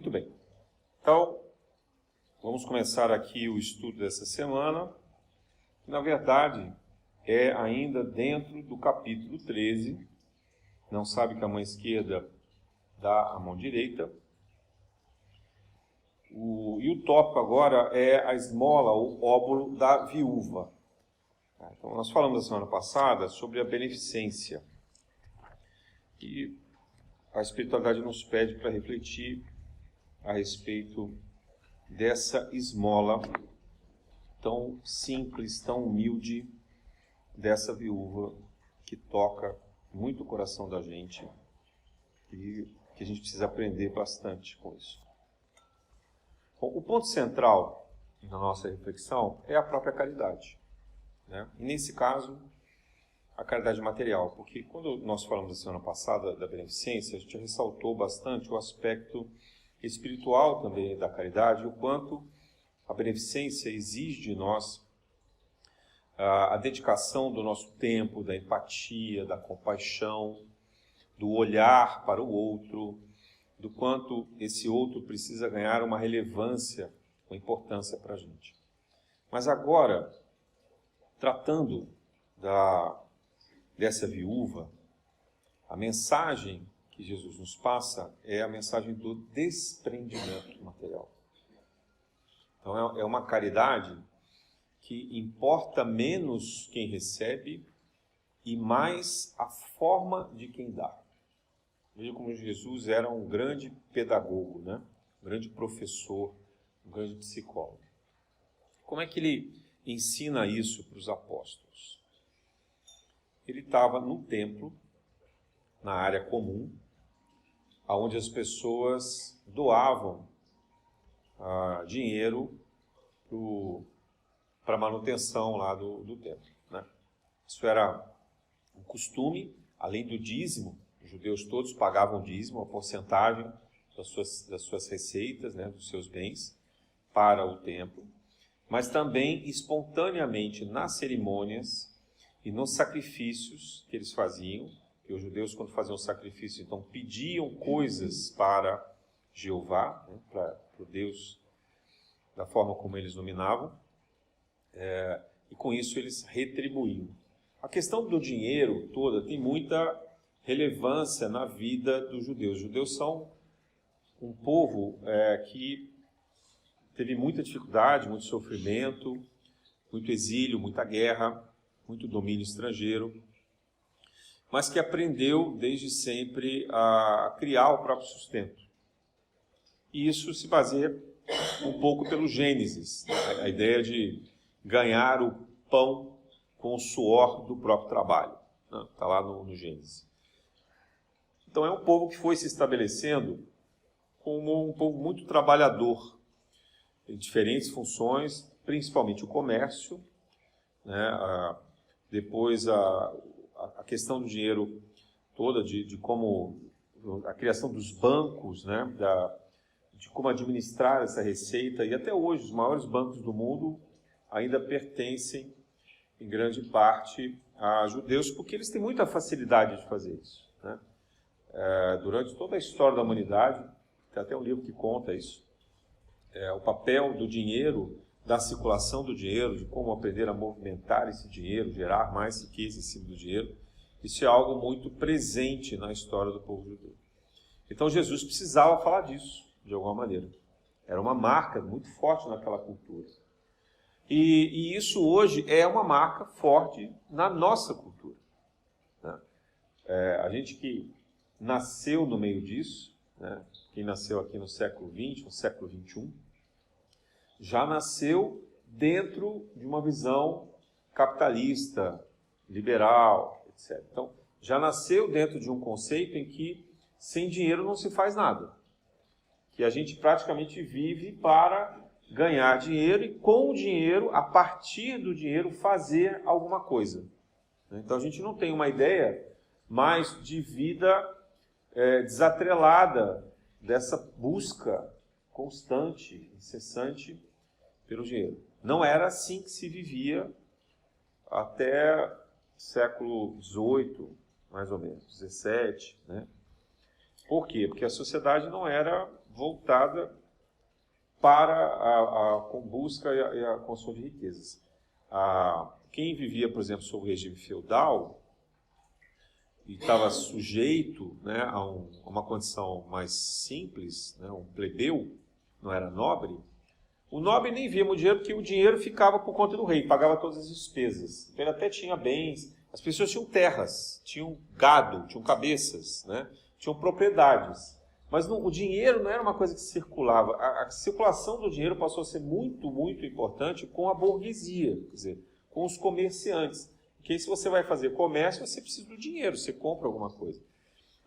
Muito bem. Então, vamos começar aqui o estudo dessa semana. Na verdade, é ainda dentro do capítulo 13. Não sabe que a mão esquerda dá a mão direita. E o tópico agora é a esmola, o óbolo da viúva. Então, nós falamos na semana passada sobre a beneficência. E a espiritualidade nos pede para refletir a respeito dessa esmola tão simples, tão humilde, dessa viúva que toca muito o coração da gente e que a gente precisa aprender bastante com isso. Bom, o ponto central na nossa reflexão é a própria caridade, né? E nesse caso, a caridade material, porque quando nós falamos na semana passada da beneficência, a gente ressaltou bastante o aspecto espiritual também da caridade, o quanto a beneficência exige de nós a dedicação do nosso tempo, da empatia, da compaixão, do olhar para o outro, do quanto esse outro precisa ganhar uma relevância, uma importância para a gente. Mas agora, tratando dessa viúva, a mensagem que Jesus nos passa é a mensagem do desprendimento material. Então é uma caridade que importa menos quem recebe e mais a forma de quem dá. Veja como Jesus era um grande pedagogo, né? Um grande professor, um grande psicólogo. Como é que ele ensina isso para os apóstolos? Ele estava no templo, na área comum, onde as pessoas doavam dinheiro para manutenção lá do templo, né? Isso era um costume, além do dízimo, os judeus todos pagavam dízimo, uma porcentagem das suas receitas, né, dos seus bens, para o templo, mas também espontaneamente nas cerimônias e nos sacrifícios que eles faziam, que os judeus, quando faziam sacrifício, então pediam coisas para Jeová, né, para o Deus da forma como eles nominavam, e com isso eles retribuíam. A questão do dinheiro toda tem muita relevância na vida dos judeus. Os judeus são um povo que teve muita dificuldade, muito sofrimento, muito exílio, muita guerra, muito domínio estrangeiro, mas que aprendeu desde sempre a criar o próprio sustento. E isso se baseia um pouco pelo Gênesis, a ideia de ganhar o pão com o suor do próprio trabalho. Está lá no Gênesis. Então é um povo que foi se estabelecendo como um povo muito trabalhador, em diferentes funções, principalmente o comércio, né? Depois a questão do dinheiro toda, de como a criação dos bancos, né? De como administrar essa receita, e até hoje os maiores bancos do mundo ainda pertencem, em grande parte, a judeus, porque eles têm muita facilidade de fazer isso, né? Durante toda a história da humanidade, tem até um livro que conta isso, o papel do dinheiro, da circulação do dinheiro, de como aprender a movimentar esse dinheiro, gerar mais riqueza em cima do dinheiro. Isso é algo muito presente na história do povo judeu. Então Jesus precisava falar disso, de alguma maneira. Era uma marca muito forte naquela cultura. E isso hoje é uma marca forte na nossa cultura, né? A gente que nasceu no meio disso, né? Quem nasceu aqui no século XX, no século XXI, já nasceu dentro de uma visão capitalista, liberal, etc. Então, já nasceu dentro de um conceito em que sem dinheiro não se faz nada. Que a gente praticamente vive para ganhar dinheiro e com o dinheiro, a partir do dinheiro, fazer alguma coisa. Então a gente não tem uma ideia mais de vida desatrelada dessa busca constante, incessante pelo dinheiro. Não era assim que se vivia até século XVIII, mais ou menos, XVII, né? Por quê? Porque a sociedade não era voltada para a busca e a construção de riquezas. Quem vivia, por exemplo, sob o regime feudal e estava sujeito, né, a uma condição mais simples, né, um plebeu, não era nobre, o nobre nem via o dinheiro, porque o dinheiro ficava por conta do rei, pagava todas as despesas. Então, ele até tinha bens, as pessoas tinham terras, tinham gado, tinham cabeças, né, tinham propriedades. Mas o dinheiro não era uma coisa que circulava. A circulação do dinheiro passou a ser muito, muito importante com a burguesia, quer dizer, com os comerciantes. Porque se você vai fazer comércio, você precisa do dinheiro, você compra alguma coisa.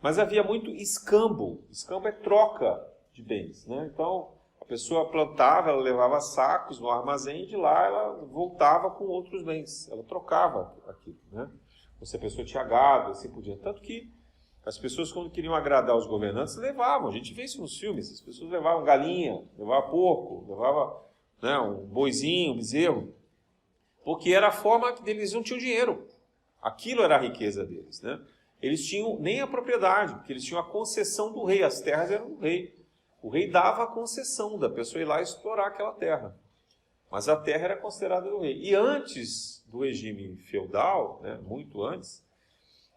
Mas havia muito escambo. Escambo é troca de bens, né? Então, a pessoa plantava, ela levava sacos no armazém e de lá ela voltava com outros bens. Ela trocava aquilo, né? Ou se a pessoa tinha gado, assim podia. Tanto que as pessoas, quando queriam agradar os governantes, levavam. A gente vê isso nos filmes. As pessoas levavam galinha, levavam porco, levavam, né, um boizinho, um bezerro. Porque era a forma que eles não tinham dinheiro. Aquilo era a riqueza deles, né? Eles tinham nem a propriedade, porque eles tinham a concessão do rei. As terras eram do rei. O rei dava a concessão da pessoa ir lá explorar aquela terra. Mas a terra era considerada do rei. E antes do regime feudal, né, muito antes,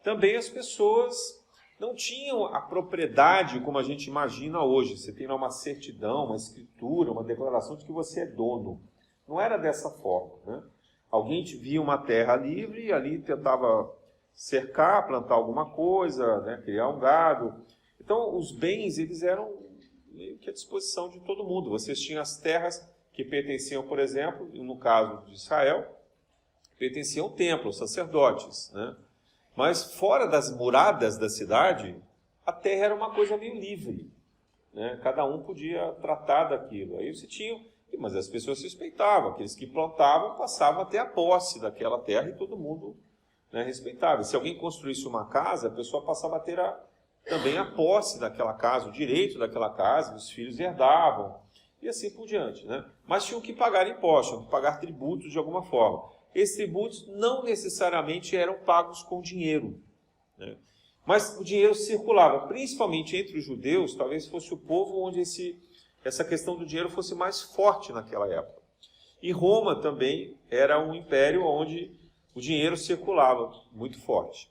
também as pessoas não tinham a propriedade como a gente imagina hoje. Você tem lá uma certidão, uma escritura, uma declaração de que você é dono. Não era dessa forma, né? Alguém via uma terra livre e ali tentava cercar, plantar alguma coisa, né, criar um gado. Então, os bens, eles eram meio que à disposição de todo mundo. Vocês tinham as terras que pertenciam, por exemplo, no caso de Israel, pertenciam ao templo, aos sacerdotes, né? Mas fora das muradas da cidade, a terra era uma coisa meio livre, né? Cada um podia tratar daquilo. Aí você tinha, mas as pessoas se respeitavam. Aqueles que plantavam passavam até a posse daquela terra e todo mundo, né, respeitava. Se alguém construísse uma casa, a pessoa passava a ter também a posse daquela casa, o direito daquela casa, os filhos herdavam, e assim por diante, né? Mas tinham que pagar impostos, tinham que pagar tributos de alguma forma. Esses tributos não necessariamente eram pagos com dinheiro, né? Mas o dinheiro circulava, principalmente entre os judeus. Talvez fosse o povo onde essa questão do dinheiro fosse mais forte naquela época. E Roma também era um império onde o dinheiro circulava muito forte.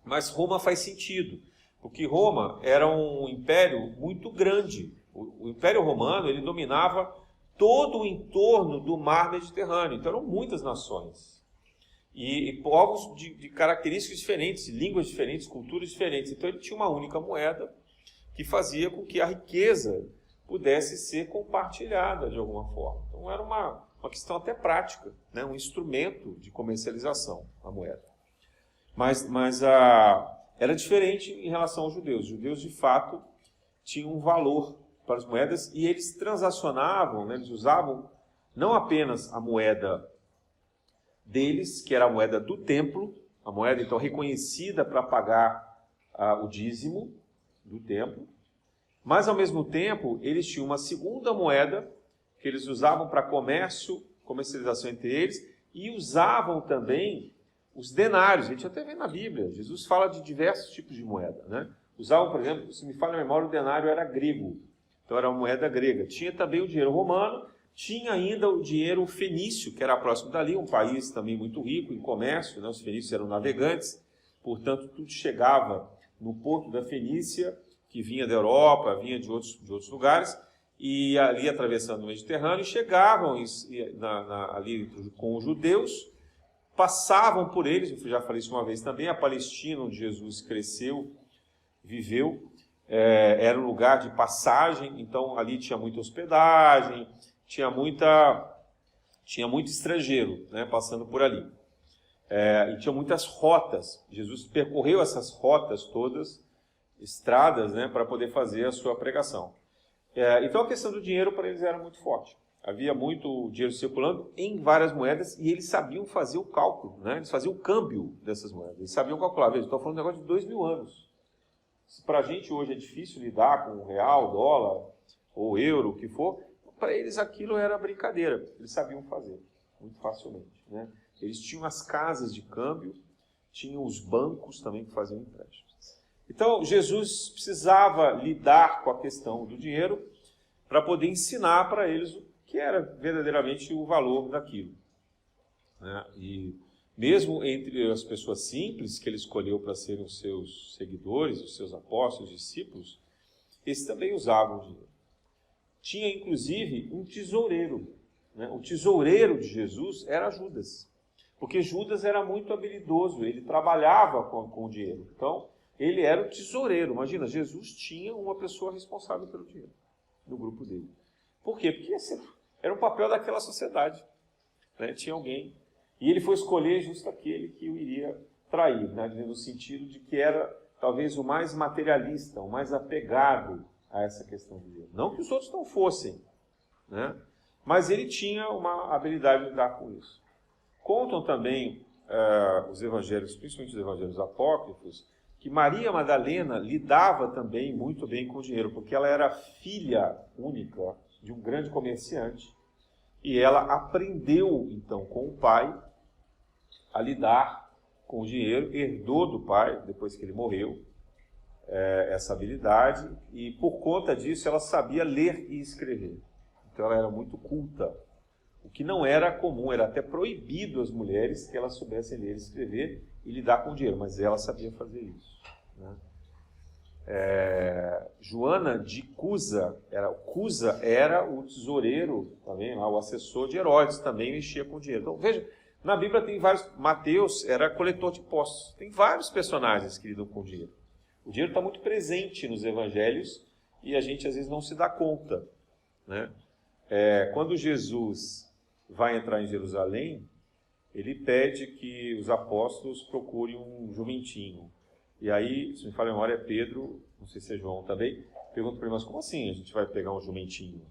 Mas Roma faz sentido, porque Roma era um império muito grande. O Império Romano, ele dominava todo o entorno do mar Mediterrâneo. Então eram muitas nações. E povos de características diferentes, línguas diferentes, culturas diferentes. Então ele tinha uma única moeda que fazia com que a riqueza pudesse ser compartilhada de alguma forma. Então era uma questão até prática, né? Um instrumento de comercialização, a moeda. Mas era diferente em relação aos judeus. Os judeus, de fato, tinham um valor para as moedas e eles transacionavam, né? Eles usavam não apenas a moeda deles, que era a moeda do templo, a moeda então reconhecida para pagar o dízimo do templo, mas ao mesmo tempo eles tinham uma segunda moeda que eles usavam para comercialização entre eles, e usavam também os denários. A gente até vê na Bíblia, Jesus fala de diversos tipos de moeda, né? Usavam, por exemplo, se me falha a memória, o denário era grego, então era uma moeda grega. Tinha também o dinheiro romano, tinha ainda o dinheiro fenício, que era próximo dali, um país também muito rico em comércio, né? Os fenícios eram navegantes, portanto tudo chegava no porto da Fenícia, que vinha da Europa, vinha de outros lugares, e ali atravessando o Mediterrâneo, chegavam ali com os judeus, passavam por eles. Eu já falei isso uma vez também, a Palestina, onde Jesus cresceu, viveu, era um lugar de passagem, então ali tinha muita hospedagem, tinha muito estrangeiro, né, passando por ali. E tinha muitas rotas. Jesus percorreu essas rotas todas, estradas, né, para poder fazer a sua pregação. Então a questão do dinheiro para eles era muito forte. Havia muito dinheiro circulando em várias moedas e eles sabiam fazer o cálculo, né? Eles faziam o câmbio dessas moedas. Eles sabiam calcular. Veja, estou falando de um negócio de 2.000 anos. Se para a gente hoje é difícil lidar com o real, dólar ou euro, o que for, para eles aquilo era brincadeira. Eles sabiam fazer muito facilmente, né? Eles tinham as casas de câmbio, tinham os bancos também que faziam empréstimos. Então, Jesus precisava lidar com a questão do dinheiro para poder ensinar para eles o que era verdadeiramente o valor daquilo, né? E mesmo entre as pessoas simples que ele escolheu para serem os seus seguidores, os seus apóstolos, discípulos, esses também usavam dinheiro. Tinha, inclusive, um tesoureiro, né? O tesoureiro de Jesus era Judas, porque Judas era muito habilidoso, ele trabalhava com o dinheiro. Então, ele era o tesoureiro. Imagina, Jesus tinha uma pessoa responsável pelo dinheiro no grupo dele. Por quê? Porque era um papel daquela sociedade, né? Tinha alguém. E ele foi escolher justo aquele que o iria trair, né? No sentido de que era talvez o mais materialista, o mais apegado a essa questão do dinheiro. Não que os outros não fossem, né? Mas ele tinha uma habilidade de lidar com isso. Contam também os evangelhos, principalmente os evangelhos apócrifos, que Maria Madalena lidava também muito bem com o dinheiro, porque ela era filha única de um grande comerciante, e ela aprendeu, então, com o pai a lidar com o dinheiro, herdou do pai, depois que ele morreu, essa habilidade, e por conta disso ela sabia ler e escrever. Então ela era muito culta, o que não era comum, era até proibido às mulheres que elas soubessem ler e escrever e lidar com o dinheiro, mas ela sabia fazer isso, né? Joana de Cusa era o tesoureiro também, o assessor de Herodes, também mexia com dinheiro. Então veja, na Bíblia tem vários, Mateus era coletor de impostos, tem vários personagens que lidam com dinheiro. O dinheiro está muito presente nos evangelhos e a gente às vezes não se dá conta, né? Quando Jesus vai entrar em Jerusalém, ele pede que os apóstolos procurem um jumentinho. E aí, se me fala a memória, Pedro, não sei se é João também, pergunta para ele, mas como assim a gente vai pegar um jumentinho?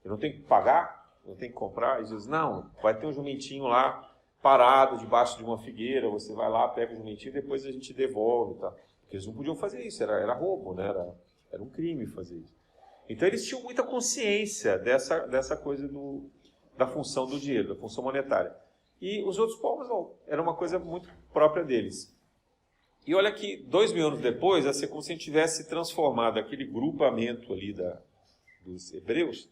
Eu não tenho que pagar? Eu tenho que comprar? E Jesus, não, vai ter um jumentinho lá parado debaixo de uma figueira, você vai lá, pega o jumentinho e depois a gente devolve. Tá? Porque eles não podiam fazer isso, era roubo, né? Era um crime fazer isso. Então eles tinham muita consciência dessa coisa da função do dinheiro, da função monetária. E os outros povos não, era uma coisa muito própria deles. E olha que 2000 anos depois, é como se a gente tivesse transformado aquele grupamento ali dos hebreus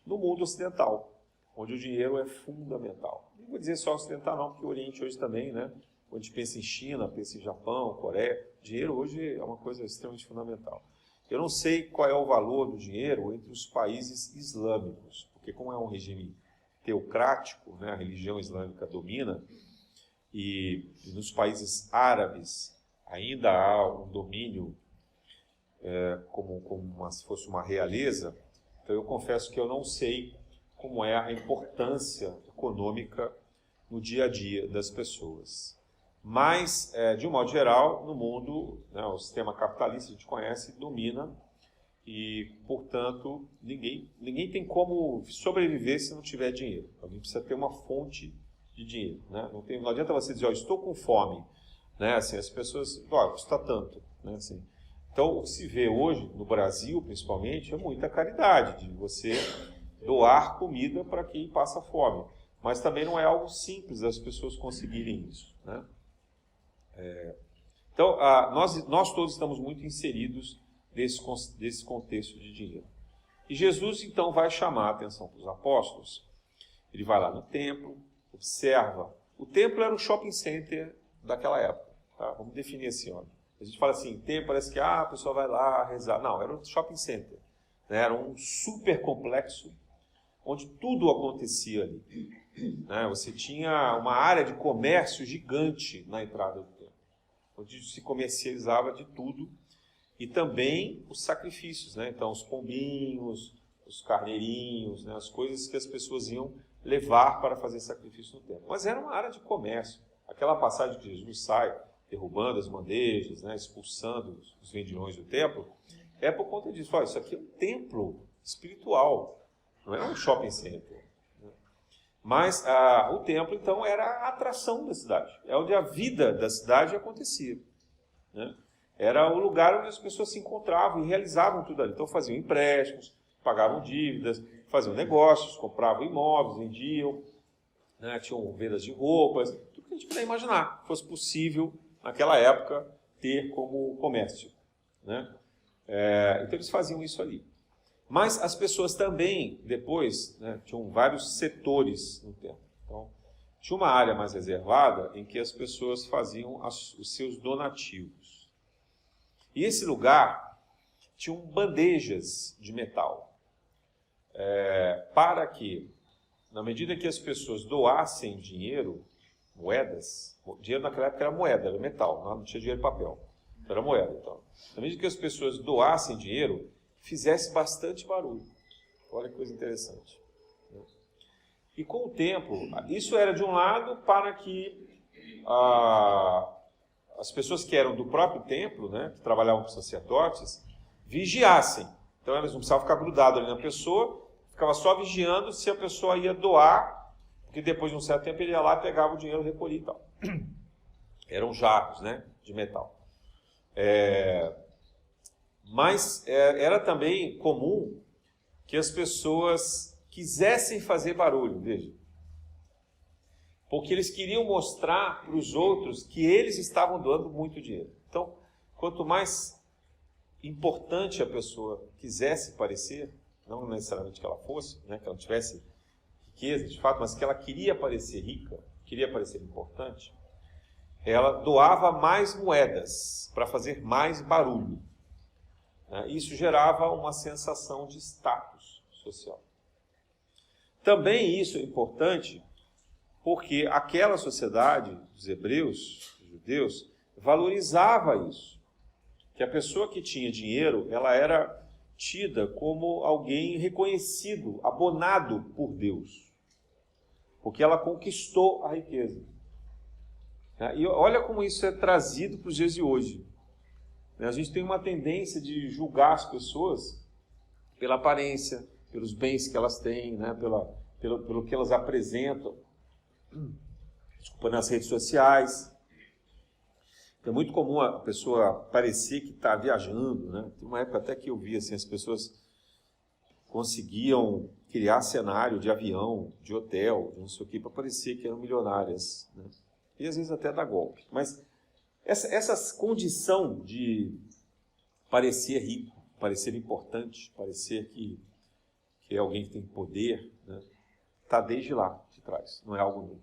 no mundo ocidental, onde o dinheiro é fundamental. Não vou dizer só ocidental não, porque o Oriente hoje também, né? Quando a gente pensa em China, pensa em Japão, Coreia, dinheiro hoje é uma coisa extremamente fundamental. Eu não sei qual é o valor do dinheiro entre os países islâmicos, porque como é um regime teocrático, né, a religião islâmica domina, e nos países árabes ainda há um domínio como se fosse uma realeza, então eu confesso que eu não sei como é a importância econômica no dia a dia das pessoas. Mas, de um modo geral, no mundo, né, o sistema capitalista, a gente conhece, domina e, portanto, ninguém tem como sobreviver se não tiver dinheiro. Alguém precisa ter uma fonte de dinheiro, né? Não adianta você dizer, estou com fome, né? Assim, as pessoas, custa tanto, né? Assim, então, o que se vê hoje, no Brasil principalmente, é muita caridade, de você doar comida para quem passa fome. Mas também não é algo simples as pessoas conseguirem isso, né? Então, nós todos estamos muito inseridos desse contexto de dinheiro. E Jesus, então, vai chamar a atenção para os apóstolos. Ele vai lá no templo, observa. O templo era o shopping center daquela época. Tá? Vamos definir assim. Olha. A gente fala assim, templo parece que a pessoa vai lá rezar. Não, era um shopping center. Né? Era um super complexo onde tudo acontecia ali. Né? Você tinha uma área de comércio gigante na entrada do templo, onde se comercializava de tudo, e também os sacrifícios, né? Então os pombinhos, os carneirinhos, né? As coisas que as pessoas iam levar para fazer sacrifício no templo. Mas era uma área de comércio. Aquela passagem que Jesus sai derrubando as bandejas, né? Expulsando os vendilhões do templo, é por conta disso. Olha, isso aqui é um templo espiritual, não é um shopping center. Mas o templo, então, era a atração da cidade. É onde a vida da cidade acontecia. Né? Era o lugar onde as pessoas se encontravam e realizavam tudo ali. Então, faziam empréstimos, pagavam dívidas, faziam negócios, compravam imóveis, vendiam, né? Tinham vendas de roupas, tudo que a gente puder imaginar que fosse possível, naquela época, ter como comércio. né? Então eles faziam isso ali. Mas as pessoas também, depois, né, tinham vários setores no templo. Então, tinha uma área mais reservada em que as pessoas faziam os seus donativos. E esse lugar tinha bandejas de metal. Para que, na medida que as pessoas doassem dinheiro, moedas, dinheiro naquela época era moeda, era metal, não tinha dinheiro em papel, era moeda. Então, na medida que as pessoas doassem dinheiro, fizesse bastante barulho. Olha que coisa interessante. E com o tempo, isso era de um lado para que as pessoas que eram do próprio templo, né, que trabalhavam com sacerdotes, vigiassem. Então elas não precisavam ficar grudados ali na pessoa, ficava só vigiando se a pessoa ia doar, porque depois de um certo tempo ele ia lá, pegava o dinheiro, recolhia e tal. Eram jarros, né, de metal. Mas era também comum que as pessoas quisessem fazer barulho, veja. Porque eles queriam mostrar para os outros que eles estavam doando muito dinheiro. Então, quanto mais importante a pessoa quisesse parecer, não necessariamente que ela fosse, né, que ela tivesse riqueza de fato, mas que ela queria parecer rica, queria parecer importante, ela doava mais moedas para fazer mais barulho. Isso gerava uma sensação de status social. Também isso é importante porque aquela sociedade dos hebreus, dos judeus, valorizava isso. Que a pessoa que tinha dinheiro, ela era tida como alguém reconhecido, abonado por Deus. Porque ela conquistou a riqueza. E olha como isso é trazido para os dias de hoje. A gente tem uma tendência de julgar as pessoas pela aparência, pelos bens que elas têm, né? pelo que elas apresentam, nas redes sociais. É muito comum a pessoa parecer que está viajando, né? Tem uma época até que eu vi assim, as pessoas conseguiam criar cenário de avião, de hotel, de não sei o que, para parecer que eram milionárias, né? E às vezes até dá golpe. Mas essa condição de parecer rico, parecer importante, parecer que é alguém que tem poder, né, está desde lá de trás, não é algo novo.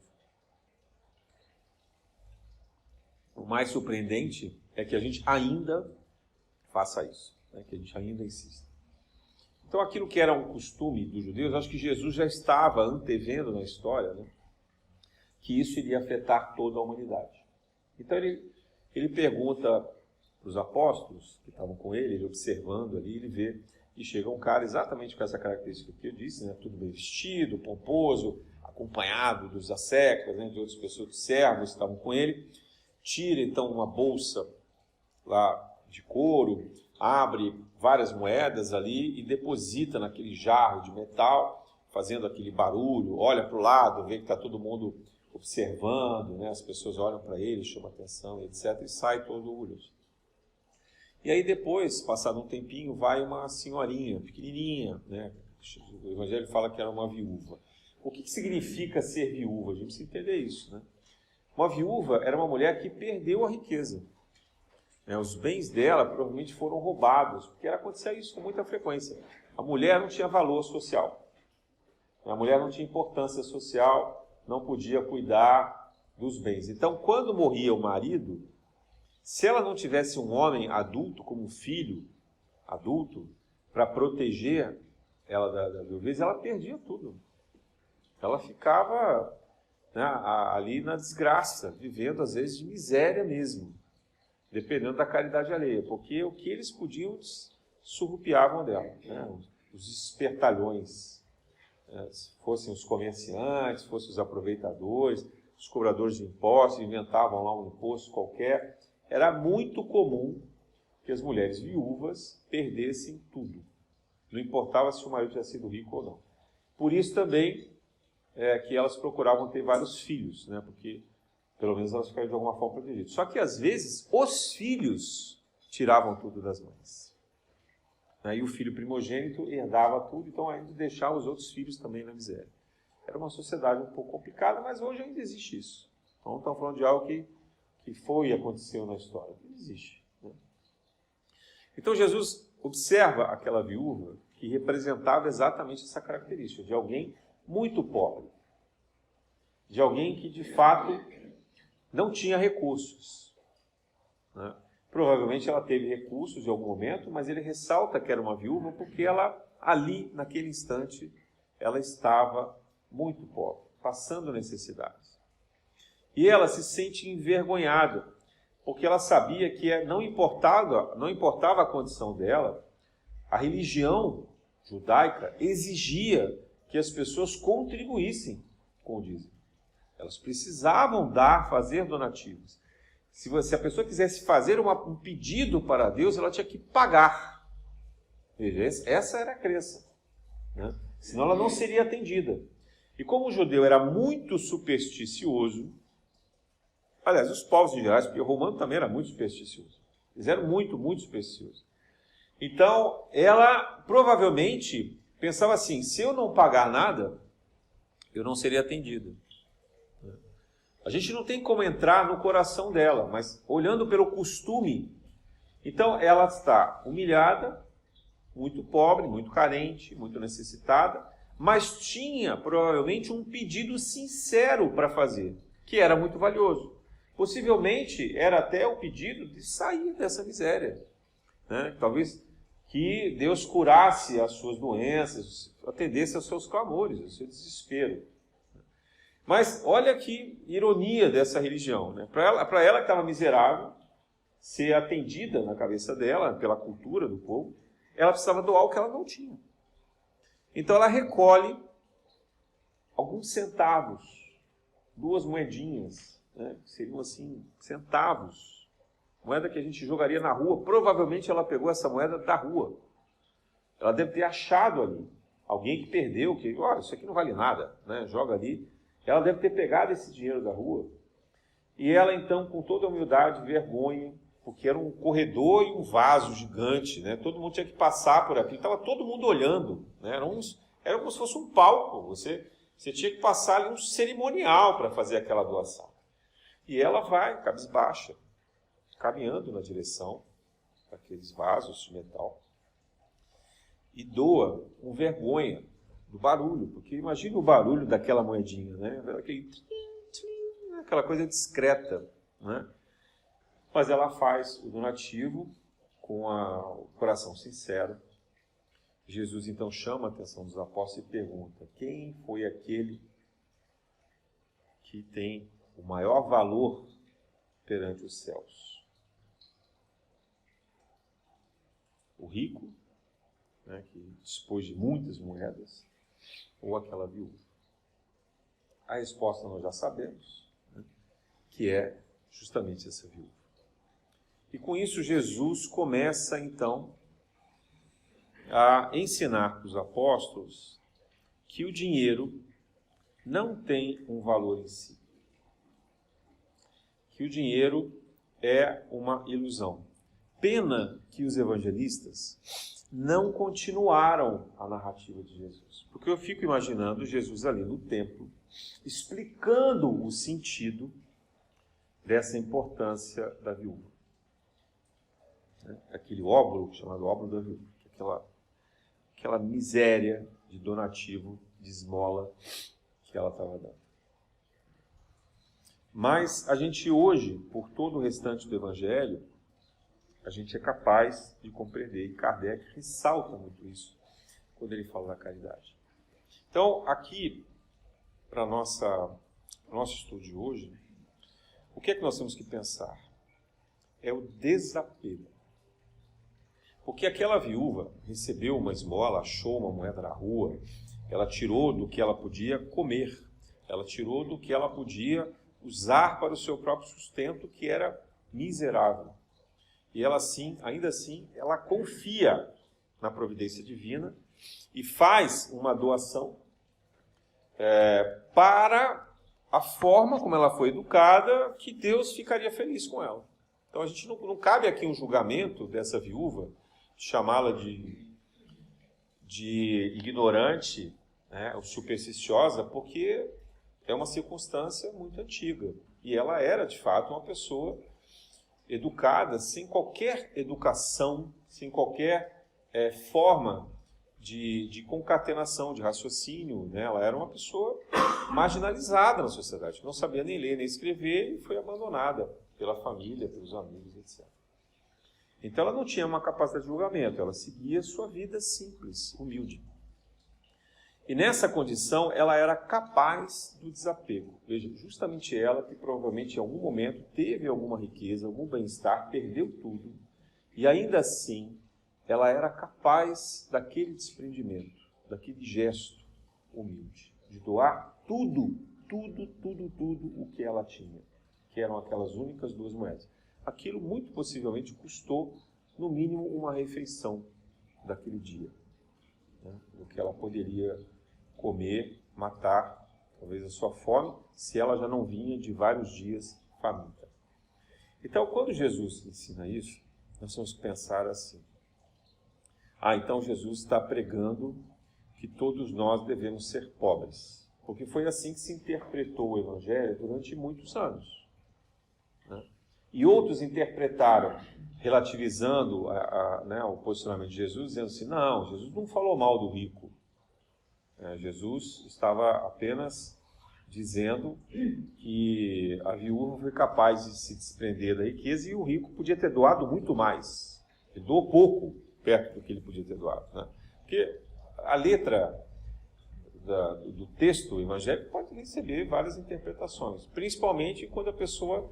O mais surpreendente é que a gente ainda faça isso, né, que a gente ainda insista. Então aquilo que era um costume dos judeus, acho que Jesus já estava antevendo na história, né, que isso iria afetar toda a humanidade. Então ele pergunta para os apóstolos que estavam com ele observando ali, ele vê que chega um cara exatamente com essa característica que eu disse, né, tudo bem vestido, pomposo, acompanhado dos asseclas, né, de outras pessoas, de servos que estavam com ele, tira então uma bolsa lá de couro, abre várias moedas ali e deposita naquele jarro de metal, fazendo aquele barulho, olha para o lado, vê que está todo mundo observando, né, as pessoas olham para ele, chamam atenção, etc., e sai todo orgulhoso. E aí depois, passado um tempinho, vai uma senhorinha, pequenininha, né? O Evangelho fala que era uma viúva. O que significa ser viúva? A gente precisa entender isso, né? Uma viúva era uma mulher que perdeu a riqueza. Os bens dela provavelmente foram roubados, porque acontecia isso com muita frequência. A mulher não tinha valor social. A mulher não tinha importância social, não podia cuidar dos bens. Então, quando morria o marido, se ela não tivesse um homem adulto, como um filho adulto, para proteger ela da viuvez, ela perdia tudo. Ela ficava, né, ali na desgraça, vivendo às vezes de miséria mesmo, dependendo da caridade alheia, porque o que eles podiam surrupiavam dela, né, os espertalhões, né, se fossem os comerciantes, fossem os aproveitadores, os cobradores de impostos, inventavam lá um imposto qualquer. Era muito comum que as mulheres viúvas perdessem tudo. Não importava se o marido tinha sido rico ou não. Por isso também que elas procuravam ter vários filhos, né? Porque pelo menos elas ficaram de alguma forma protegidas. Só que às vezes os filhos tiravam tudo das mães. E o filho primogênito herdava tudo, então ainda deixava os outros filhos também na miséria. Era uma sociedade um pouco complicada, mas hoje ainda existe isso. Então estamos falando de algo que foi e aconteceu na história. Não existe. Né? Então Jesus observa aquela viúva que representava exatamente essa característica de alguém muito pobre, de alguém que de fato não tinha recursos, né? Provavelmente ela teve recursos em algum momento, mas ele ressalta que era uma viúva porque ela ali, naquele instante, ela estava muito pobre, passando necessidades. E ela se sente envergonhada, porque ela sabia que não importava a condição dela, a religião judaica exigia que as pessoas contribuíssem com o dízimo. Elas precisavam fazer donativos. Se a pessoa quisesse fazer um pedido para Deus, ela tinha que pagar. Veja, essa era a crença, né? Senão ela não seria atendida. E como o judeu era muito supersticioso, aliás, os povos em geral, porque o romano também era muito supersticioso. Eles eram muito, muito supersticiosos. Então, ela provavelmente pensava assim, se eu não pagar nada, eu não seria atendida. A gente não tem como entrar no coração dela, mas olhando pelo costume, então ela está humilhada, muito pobre, muito carente, muito necessitada, mas tinha provavelmente um pedido sincero para fazer, que era muito valioso. Possivelmente era até o pedido de sair dessa miséria, né? Talvez que Deus curasse as suas doenças, atendesse aos seus clamores, ao seu desespero. Mas olha que ironia dessa religião, né? Para ela que estava miserável, ser atendida na cabeça dela, pela cultura do povo, ela precisava doar o que ela não tinha. Então ela recolhe alguns centavos, 2 moedinhas, né? Seriam assim, centavos, moeda que a gente jogaria na rua. Provavelmente ela pegou essa moeda da rua. Ela deve ter achado ali, alguém que perdeu, que, olha, isso aqui não vale nada, né? Joga ali. Ela deve ter pegado esse dinheiro da rua. E ela, então, com toda a humildade, vergonha, porque era um corredor e um vaso gigante, né? Todo mundo tinha que passar por aquilo. Estava todo mundo olhando, né? Era como se fosse um palco. Você tinha que passar ali um cerimonial para fazer aquela doação. E ela vai, cabisbaixa, caminhando na direção daqueles vasos de metal, e doa com vergonha do barulho, porque imagina o barulho daquela moedinha, né? Aquele aquela coisa discreta, né? Mas ela faz o donativo com o coração sincero. Jesus então chama a atenção dos apóstolos e pergunta: quem foi aquele que tem o maior valor perante os céus? O rico, né, que dispôs de muitas moedas, ou aquela viúva? A resposta nós já sabemos, né, que é justamente essa viúva. E com isso Jesus começa então a ensinar para os apóstolos que o dinheiro não tem um valor em si. Que o dinheiro é uma ilusão. Pena que os evangelistas não continuaram a narrativa de Jesus. Porque eu fico imaginando Jesus ali no templo, explicando o sentido dessa importância da viúva. Aquele óbolo, chamado óbolo da viúva, aquela miséria de donativo, de esmola que ela estava dando. Mas a gente hoje, por todo o restante do Evangelho, a gente é capaz de compreender, e Kardec ressalta muito isso quando ele fala da caridade. Então, aqui, para o nosso estudo de hoje, o que é que nós temos que pensar? É o desapego. Porque aquela viúva recebeu uma esmola, achou uma moeda na rua, ela tirou do que ela podia comer, ela tirou do que ela podia usar para o seu próprio sustento, que era miserável. E ela, ainda assim, ela confia na providência divina e faz uma doação para a forma como ela foi educada, que Deus ficaria feliz com ela. Então a gente não cabe aqui um julgamento dessa viúva, chamá-la de ignorante, né, ou supersticiosa, porque é uma circunstância muito antiga. E ela era, de fato, uma pessoa educada sem qualquer educação, sem qualquer forma de concatenação, de raciocínio, né? Ela era uma pessoa marginalizada na sociedade, não sabia nem ler nem escrever e foi abandonada pela família, pelos amigos, etc. Então ela não tinha uma capacidade de julgamento, ela seguia sua vida simples, humilde. E nessa condição ela era capaz do desapego. Veja, justamente ela que provavelmente em algum momento teve alguma riqueza, algum bem-estar, perdeu tudo, e ainda assim ela era capaz daquele desprendimento, daquele gesto humilde, de doar tudo o que ela tinha, que eram aquelas únicas 2 moedas. Aquilo muito possivelmente custou, no mínimo, uma refeição daquele dia, né? O que ela poderia comer, matar, talvez a sua fome, se ela já não vinha de vários dias faminta. Então, quando Jesus ensina isso, nós vamos pensar assim: então Jesus está pregando que todos nós devemos ser pobres, porque foi assim que se interpretou o Evangelho durante muitos anos, né? E outros interpretaram, relativizando o posicionamento de Jesus, dizendo assim: não, Jesus não falou mal do rico. Jesus estava apenas dizendo que a viúva foi capaz de se desprender da riqueza e o rico podia ter doado muito mais. Ele doou pouco perto do que ele podia ter doado, né? Porque a letra do texto evangélico pode receber várias interpretações, principalmente quando a pessoa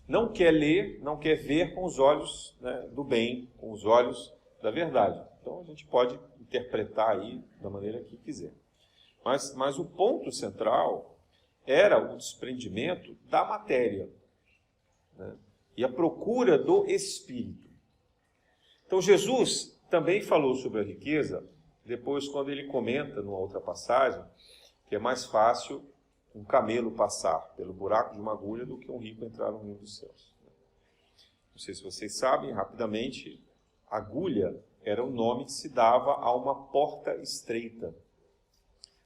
não quer ler, não quer ver com os olhos, né, do bem, com os olhos da verdade. Então a gente pode interpretar aí da maneira que quiser. Mas o ponto central era o desprendimento da matéria, né, e a procura do espírito. Então Jesus também falou sobre a riqueza, depois quando ele comenta numa outra passagem, que é mais fácil um camelo passar pelo buraco de uma agulha do que um rico entrar no reino dos céus. Não sei se vocês sabem, rapidamente, agulha era o nome que se dava a uma porta estreita.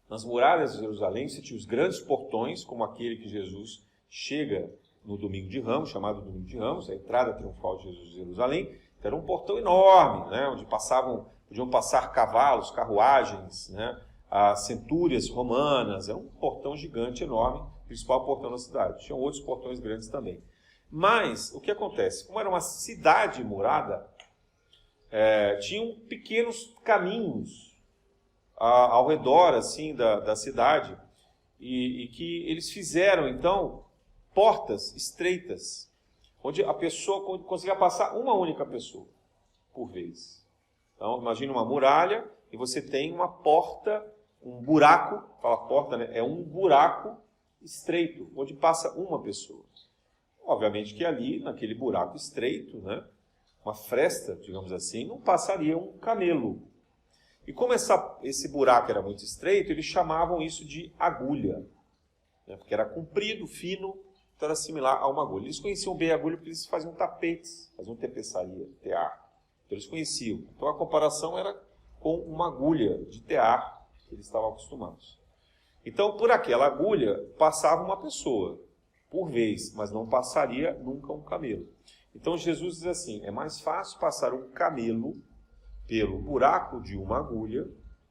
Nas muralhas de Jerusalém, você tinha os grandes portões, como aquele que Jesus chega no Domingo de Ramos, chamado Domingo de Ramos, a entrada triunfal de Jesus em Jerusalém. Então, era um portão enorme, né, onde podiam passar cavalos, carruagens, né, as centúrias romanas. É um portão gigante, enorme, principal portão da cidade. Tinham outros portões grandes também. Mas, o que acontece? Como era uma cidade murada, tinham pequenos caminhos ao redor assim, da cidade, e que eles fizeram, então, portas estreitas, onde a pessoa conseguia passar uma única pessoa por vez. Então, imagine uma muralha e você tem uma porta, um buraco, fala porta, né? É um buraco estreito, onde passa uma pessoa. Obviamente que ali, naquele buraco estreito, né, uma fresta, digamos assim, não passaria um camelo. E como esse buraco era muito estreito, eles chamavam isso de agulha, né, porque era comprido, fino, então era similar a uma agulha. Eles conheciam bem a agulha porque eles faziam tapetes, faziam tapeçaria, tear. Então eles conheciam. Então a comparação era com uma agulha de tear que eles estavam acostumados. Então por aquela agulha passava uma pessoa por vez, mas não passaria nunca um camelo. Então Jesus diz assim: é mais fácil passar um camelo pelo buraco de uma agulha,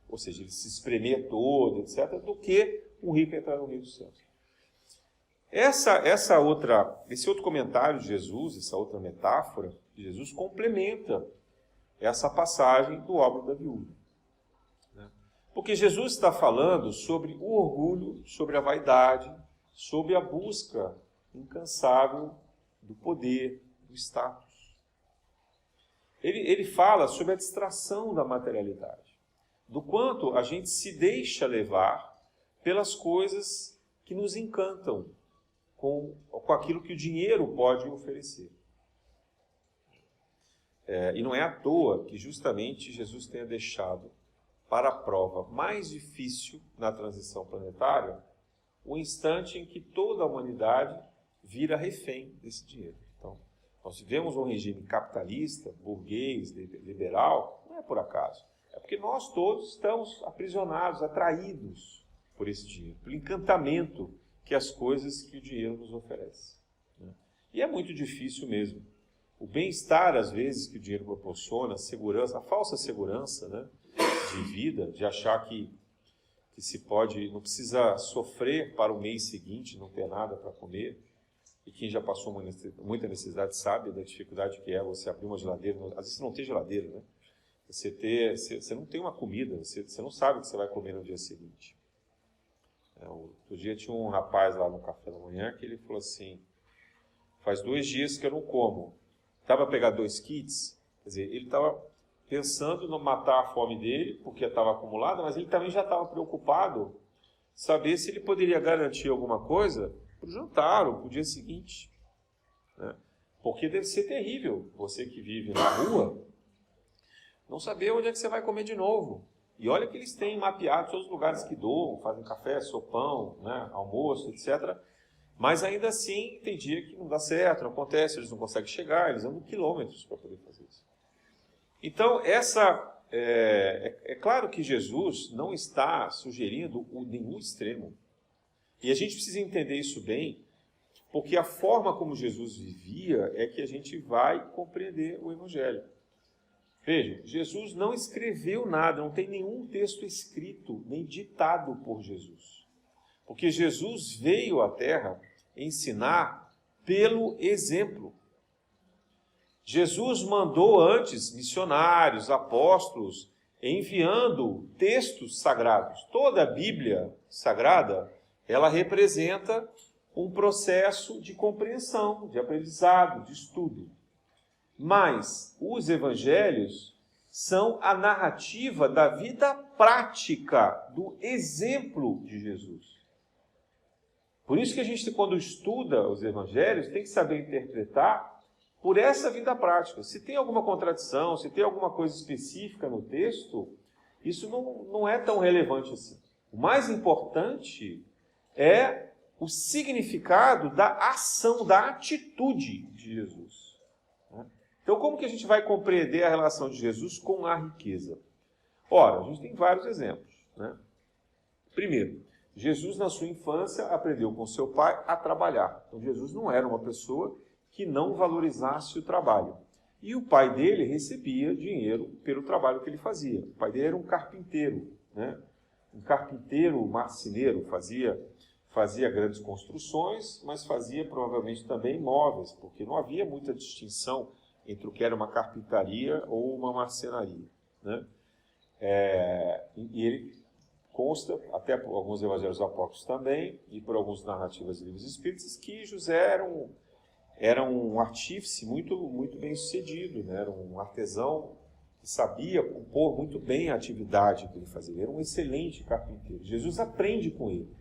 ou seja, ele se espremer todo, etc., do que um rico entrar no reino dos céus. Esse outro comentário de Jesus, essa outra metáfora de Jesus, complementa essa passagem do óbolo da viúva. Porque Jesus está falando sobre o orgulho, sobre a vaidade, sobre a busca incansável do poder, do status. Ele fala sobre a distração da materialidade, do quanto a gente se deixa levar pelas coisas que nos encantam, com aquilo que o dinheiro pode oferecer. E não é à toa que justamente Jesus tenha deixado para a prova mais difícil na transição planetária o instante em que toda a humanidade vira refém desse dinheiro. Então, nós vivemos um regime capitalista, burguês, liberal, não é por acaso. É porque nós todos estamos aprisionados, atraídos por esse dinheiro, pelo encantamento que as coisas que o dinheiro nos oferece. E é muito difícil mesmo. O bem-estar, às vezes, que o dinheiro proporciona, a segurança, a falsa segurança, né, de vida, de achar que se pode, não precisa sofrer para o mês seguinte, não ter nada para comer. E quem já passou muita necessidade sabe da dificuldade que é você abrir uma geladeira. Às vezes você não tem geladeira, né? Você não tem uma comida, você não sabe o que você vai comer no dia seguinte. Outro dia tinha um rapaz lá no café da manhã que ele falou assim, faz 2 dias que eu não como. Estava a pegar 2 kits, quer dizer, ele estava pensando em matar a fome dele, porque estava acumulada, mas ele também já estava preocupado em saber se ele poderia garantir alguma coisa para o jantar ou para o dia seguinte. Né? Porque deve ser terrível você que vive na rua não saber onde é que você vai comer de novo. E olha que eles têm mapeado todos os lugares que doam, fazem café, sopão, né, almoço, etc. Mas ainda assim, tem dia que não dá certo, não acontece, eles não conseguem chegar, eles andam quilômetros para poder fazer isso. Então, é claro que Jesus não está sugerindo nenhum extremo. E a gente precisa entender isso bem, porque a forma como Jesus vivia é que a gente vai compreender o Evangelho. Veja, Jesus não escreveu nada, não tem nenhum texto escrito, nem ditado por Jesus. Porque Jesus veio à Terra ensinar pelo exemplo. Jesus mandou antes missionários, apóstolos, enviando textos sagrados. Toda a Bíblia sagrada, ela representa um processo de compreensão, de aprendizado, de estudo. Mas os evangelhos são a narrativa da vida prática, do exemplo de Jesus. Por isso que a gente, quando estuda os evangelhos, tem que saber interpretar por essa vida prática. Se tem alguma contradição, se tem alguma coisa específica no texto, isso não é tão relevante assim. O mais importante é o significado da ação, da atitude de Jesus. Então, como que a gente vai compreender a relação de Jesus com a riqueza? Ora, a gente tem vários exemplos. Né? Primeiro, Jesus, na sua infância, aprendeu com seu pai a trabalhar. Então, Jesus não era uma pessoa que não valorizasse o trabalho. E o pai dele recebia dinheiro pelo trabalho que ele fazia. O pai dele era um carpinteiro, né? Um carpinteiro marceneiro, fazia grandes construções, mas fazia provavelmente também móveis, porque não havia muita distinção entre o que era uma carpintaria ou uma marcenaria. Né? E ele consta, até por alguns evangelhos apócrifos também, e por algumas narrativas de livros espíritas, que José era um artífice muito bem sucedido, né? Era um artesão que sabia compor muito bem a atividade que ele fazia. Ele era um excelente carpinteiro. Jesus aprende com ele.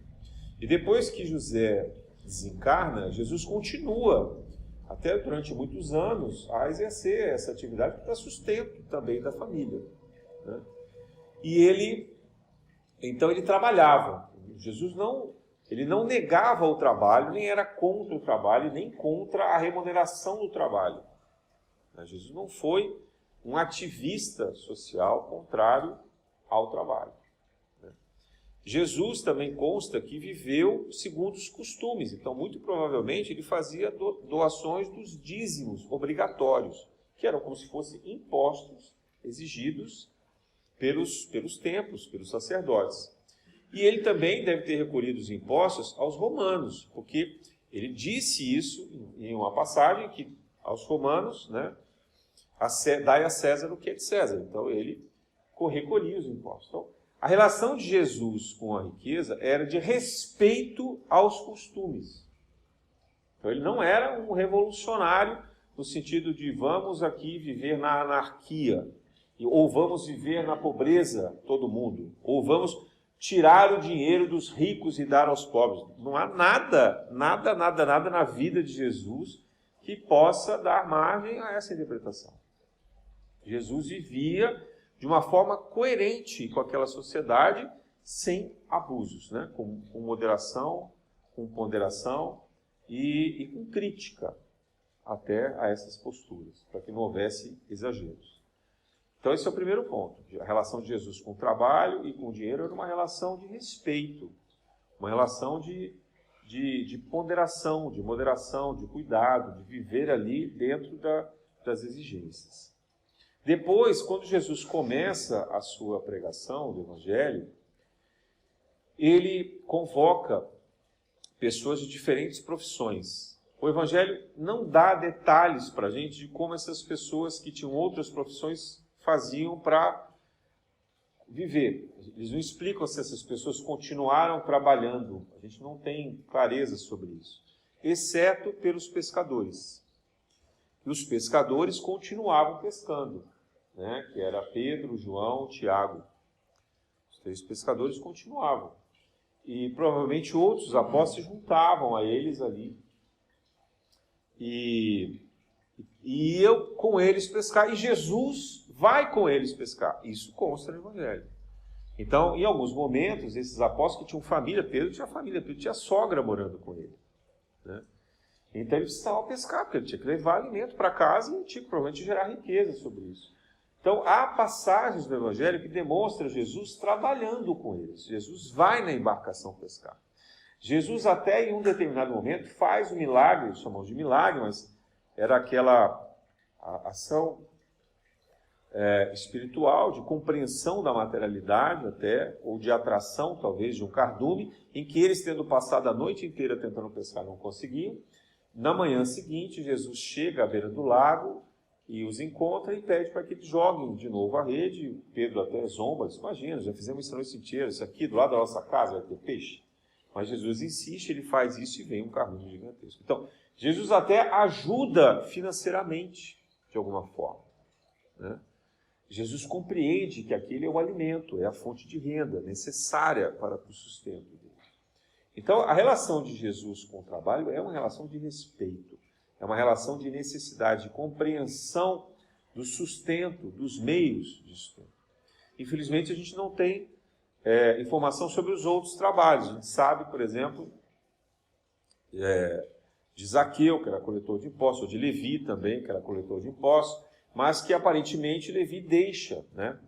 E depois que José desencarna, Jesus continua, até durante muitos anos, a exercer essa atividade para sustento também da família. Né? E então ele trabalhava. Jesus não negava o trabalho, nem era contra o trabalho, nem contra a remuneração do trabalho. Jesus não foi um ativista social contrário ao trabalho. Jesus também consta que viveu segundo os costumes. Então, muito provavelmente, ele fazia doações dos dízimos obrigatórios, que eram como se fossem impostos exigidos pelos templos, pelos sacerdotes. E ele também deve ter recolhido os impostos aos romanos, porque ele disse isso em uma passagem que aos romanos, né, dai a César o que é de César. Então, ele recolhia os impostos. Então, a relação de Jesus com a riqueza era de respeito aos costumes. Então, ele não era um revolucionário no sentido de vamos aqui viver na anarquia, ou vamos viver na pobreza todo mundo, ou vamos tirar o dinheiro dos ricos e dar aos pobres. Não há nada na vida de Jesus que possa dar margem a essa interpretação. Jesus vivia de uma forma coerente com aquela sociedade, sem abusos, né? Com moderação, com ponderação e com crítica até a essas posturas, para que não houvesse exageros. Então esse é o primeiro ponto. A relação de Jesus com o trabalho e com o dinheiro era uma relação de respeito, uma relação de de ponderação, de moderação, de cuidado, de viver ali dentro das exigências. Depois, quando Jesus começa a sua pregação do Evangelho, ele convoca pessoas de diferentes profissões. O Evangelho não dá detalhes para a gente de como essas pessoas que tinham outras profissões faziam para viver. Eles não explicam se essas pessoas continuaram trabalhando. A gente não tem clareza sobre isso. Exceto pelos pescadores. E os pescadores continuavam pescando, né? Que era Pedro, João, Tiago. Os 3 pescadores continuavam. E provavelmente outros apóstolos se juntavam a eles ali. E iam com eles pescar. E Jesus vai com eles pescar. Isso consta no Evangelho. Então, em alguns momentos, esses apóstolos que tinham família, Pedro tinha sogra morando com ele, né? Então ele precisava pescar, porque ele tinha que levar alimento para casa e tinha que provavelmente gerar riqueza sobre isso. Então, há passagens do Evangelho que demonstram Jesus trabalhando com eles. Jesus vai na embarcação pescar. Jesus até em um determinado momento faz um milagre, chamamos de milagre, mas era aquela ação espiritual, de compreensão da materialidade até, ou de atração talvez de um cardume, em que eles, tendo passado a noite inteira tentando pescar, não conseguiam. Na manhã seguinte, Jesus chega à beira do lago e os encontra e pede para que eles joguem de novo a rede. Pedro até zomba, diz: imagina, já fizemos isso a noite inteira, isso aqui do lado da nossa casa vai ter peixe. Mas Jesus insiste, ele faz isso e vem um cardume gigantesco. Então, Jesus até ajuda financeiramente, de alguma forma, né? Jesus compreende que aquele é o alimento, é a fonte de renda necessária para o sustento dele. Então, a relação de Jesus com o trabalho é uma relação de respeito, é uma relação de necessidade, de compreensão do sustento, dos meios de sustento. Infelizmente, a gente não tem informação sobre os outros trabalhos. A gente sabe, por exemplo, de Zaqueu, que era coletor de impostos, ou de Levi também, que era coletor de impostos, mas que aparentemente Levi deixa, né?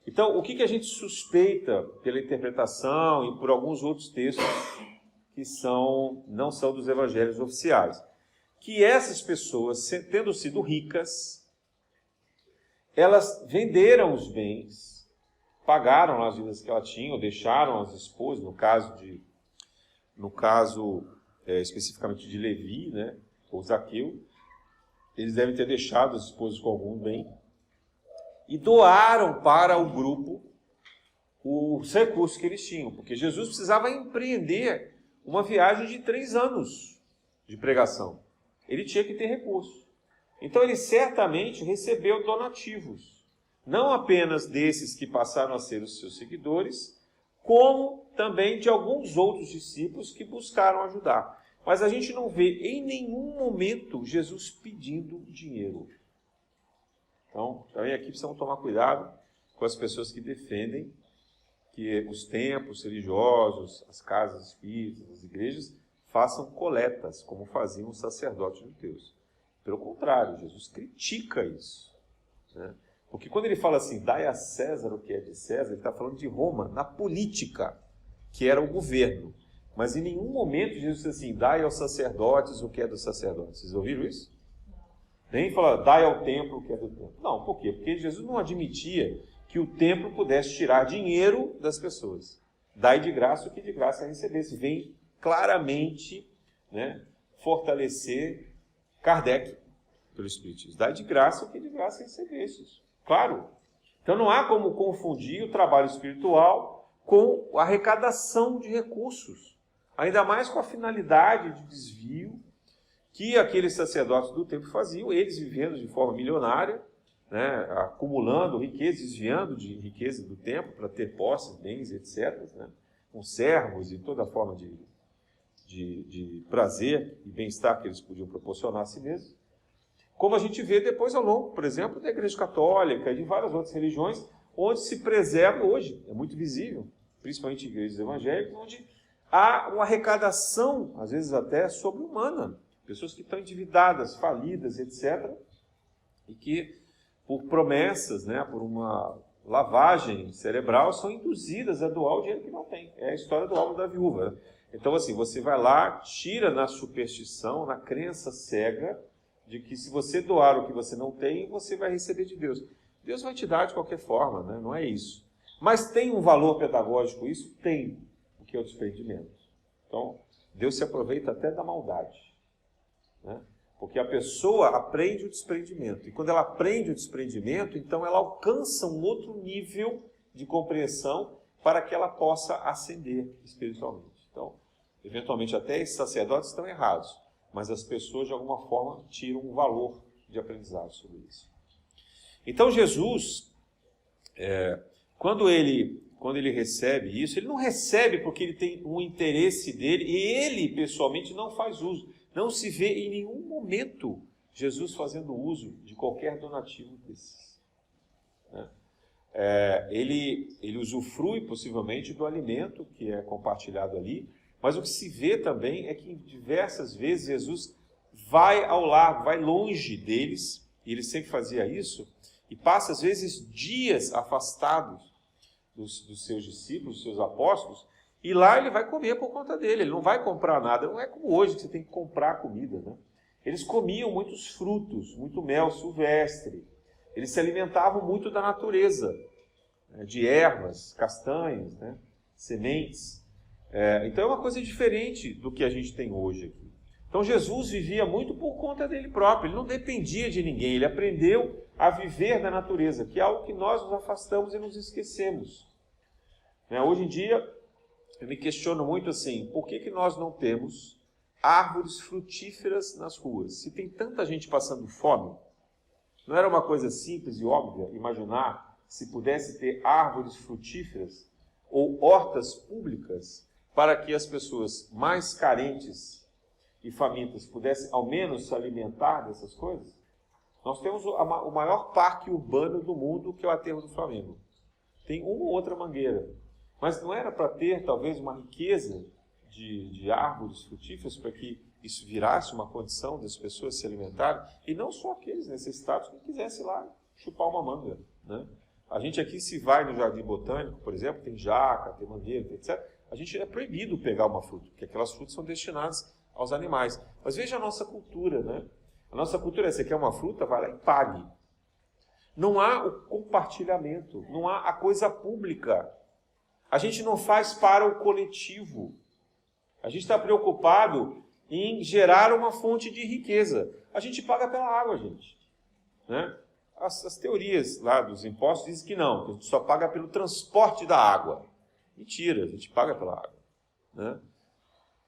Então, o que a gente suspeita pela interpretação e por alguns outros textos que não são dos evangelhos oficiais? Que essas pessoas, tendo sido ricas, elas venderam os bens, pagaram as dívidas que elas tinham, deixaram as esposas, no caso especificamente de Levi, né, ou Zaqueu, eles devem ter deixado as esposas com algum bem e doaram para o grupo os recursos que eles tinham, porque Jesus precisava empreender uma viagem de 3 anos de pregação. Ele tinha que ter recursos. Então ele certamente recebeu donativos, não apenas desses que passaram a ser os seus seguidores, como também de alguns outros discípulos que buscaram ajudar. Mas a gente não vê em nenhum momento Jesus pedindo dinheiro. Então, também aqui precisamos tomar cuidado com as pessoas que defendem que os templos religiosos, as casas espíritas, as igrejas, façam coletas, como faziam os sacerdotes judeus. Pelo contrário, Jesus critica isso, né? Porque quando ele fala assim, dai a César o que é de César, ele está falando de Roma, na política, que era o governo. Mas em nenhum momento Jesus diz assim, dai aos sacerdotes o que é dos sacerdotes. Vocês ouviram isso? Nem fala, dai ao templo o que é do templo. Não, por quê? Porque Jesus não admitia que o templo pudesse tirar dinheiro das pessoas. Dai de graça o que de graça recebesse. Vem claramente, né, fortalecer Kardec pelo Espiritismo. Dai de graça o que de graça recebesse. Claro. Então não há como confundir o trabalho espiritual com a arrecadação de recursos. Ainda mais com a finalidade de desvio que aqueles sacerdotes do templo faziam, eles vivendo de forma milionária, né, acumulando riqueza, desviando de riqueza do templo para ter posses, bens, etc., né, com servos e toda forma de prazer e bem-estar que eles podiam proporcionar a si mesmos. Como a gente vê depois ao longo, por exemplo, da Igreja Católica e de várias outras religiões, onde se preserva hoje, é muito visível, principalmente igrejas evangélicas, onde há uma arrecadação, às vezes até sobre-humana, pessoas que estão endividadas, falidas, etc., e que, por promessas, né, por uma lavagem cerebral, são induzidas a doar o dinheiro que não tem. É a história do álbum da viúva. Então, assim, você vai lá, tira na superstição, na crença cega, de que se você doar o que você não tem, você vai receber de Deus. Deus vai te dar de qualquer forma, né? Não é isso. Mas tem um valor pedagógico isso? Tem, o que é o desprendimento. Então, Deus se aproveita até da maldade, né? Porque a pessoa aprende o desprendimento. E quando ela aprende o desprendimento, então ela alcança um outro nível de compreensão para que ela possa ascender espiritualmente. Então, eventualmente até esses sacerdotes estão errados, mas as pessoas de alguma forma tiram um valor de aprendizado sobre isso. Então Jesus, quando ele recebe isso, ele não recebe porque ele tem um interesse dele e ele pessoalmente não faz uso. Não se vê em nenhum momento Jesus fazendo uso de qualquer donativo desses, né? Ele usufrui possivelmente do alimento que é compartilhado ali, mas o que se vê também é que diversas vezes Jesus vai ao largo, vai longe deles, e ele sempre fazia isso, e passa às vezes dias afastados dos seus discípulos, dos seus apóstolos, e lá ele vai comer por conta dele, ele não vai comprar nada, não é como hoje que você tem que comprar comida, né? Eles comiam muitos frutos, muito mel silvestre, eles se alimentavam muito da natureza, né? De ervas, castanhas, né? Sementes. Então é uma coisa diferente do que a gente tem hoje aqui. Então Jesus vivia muito por conta dele próprio, ele não dependia de ninguém, ele aprendeu a viver da natureza, que é algo que nós nos afastamos e nos esquecemos. Hoje em dia, eu me questiono muito assim, por que nós não temos árvores frutíferas nas ruas? Se tem tanta gente passando fome, não era uma coisa simples e óbvia imaginar se pudesse ter árvores frutíferas ou hortas públicas para que as pessoas mais carentes e famintas pudessem ao menos se alimentar dessas coisas? Nós temos o maior parque urbano do mundo, que é o Aterro do Flamengo. Tem uma ou outra mangueira. Mas não era para ter, talvez, uma riqueza de árvores frutíferas para que isso virasse uma condição das pessoas se alimentarem? E não só aqueles necessitados que quisessem lá chupar uma manga, né? A gente aqui, se vai no Jardim Botânico, por exemplo, tem jaca, tem mangueira, etc. A gente é proibido pegar uma fruta, porque aquelas frutas são destinadas aos animais. Mas veja a nossa cultura, né? A nossa cultura é, você quer uma fruta, vai lá e pague. Não há o compartilhamento, não há a coisa pública. A gente não faz para o coletivo. A gente está preocupado em gerar uma fonte de riqueza. A gente paga pela água, gente, né? As teorias lá dos impostos dizem que não, que a gente só paga pelo transporte da água. Mentira, a gente paga pela água, né?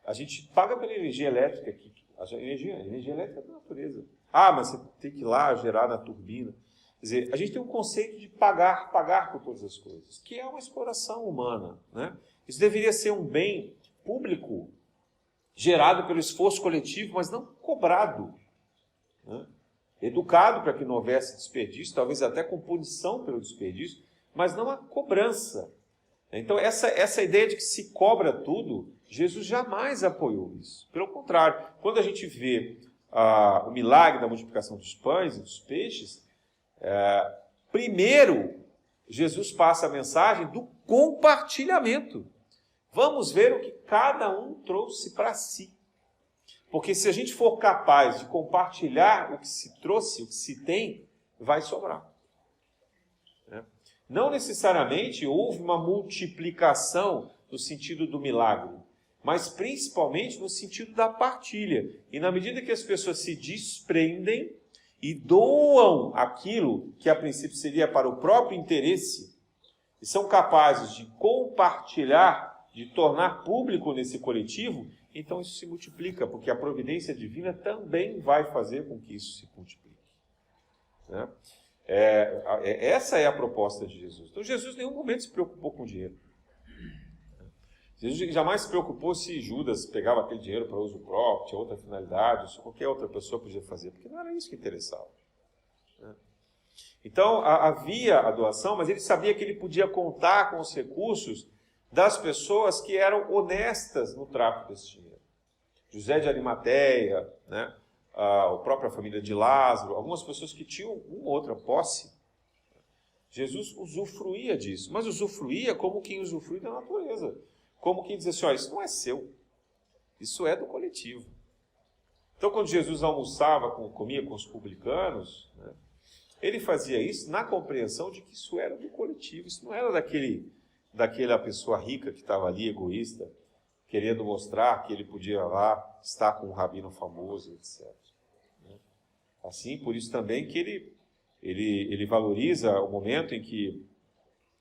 A gente paga pela energia elétrica, a energia elétrica é da natureza. Ah, mas você tem que ir lá gerar na turbina. Quer dizer, a gente tem um conceito de pagar por todas as coisas, que é uma exploração humana, né? Isso deveria ser um bem público, gerado pelo esforço coletivo, mas não cobrado, né? Educado para que não houvesse desperdício, talvez até com punição pelo desperdício, mas não a cobrança. Então, essa ideia de que se cobra tudo, Jesus jamais apoiou isso. Pelo contrário, quando a gente vê o milagre da multiplicação dos pães e dos peixes, primeiro, Jesus passa a mensagem do compartilhamento. Vamos ver o que cada um trouxe para si. Porque se a gente for capaz de compartilhar o que se trouxe, o que se tem, vai sobrar. Não necessariamente houve uma multiplicação no sentido do milagre, mas principalmente no sentido da partilha. E na medida que as pessoas se desprendem e doam aquilo que a princípio seria para o próprio interesse, e são capazes de compartilhar, de tornar público nesse coletivo, então isso se multiplica, porque a providência divina também vai fazer com que isso se multiplique, né? Essa é a proposta de Jesus. Então Jesus em nenhum momento se preocupou com dinheiro. Jesus jamais se preocupou se Judas pegava aquele dinheiro para uso próprio, tinha outra finalidade, ou se qualquer outra pessoa podia fazer, porque não era isso que interessava, né? Então havia a doação, mas ele sabia que ele podia contar com os recursos das pessoas que eram honestas no trato desse dinheiro. José de Arimateia, né? A própria família de Lázaro, algumas pessoas que tinham uma outra posse. Jesus usufruía disso, mas usufruía como quem usufrui da natureza. Como quem diz assim, isso não é seu, Isso é do coletivo. Então, quando Jesus almoçava, comia com os publicanos, né, ele fazia isso na compreensão de que isso era do coletivo. Isso não era daquela pessoa rica que estava ali, egoísta, querendo mostrar que ele podia lá estar com um rabino famoso, etc. Assim, por isso também que ele valoriza o momento em que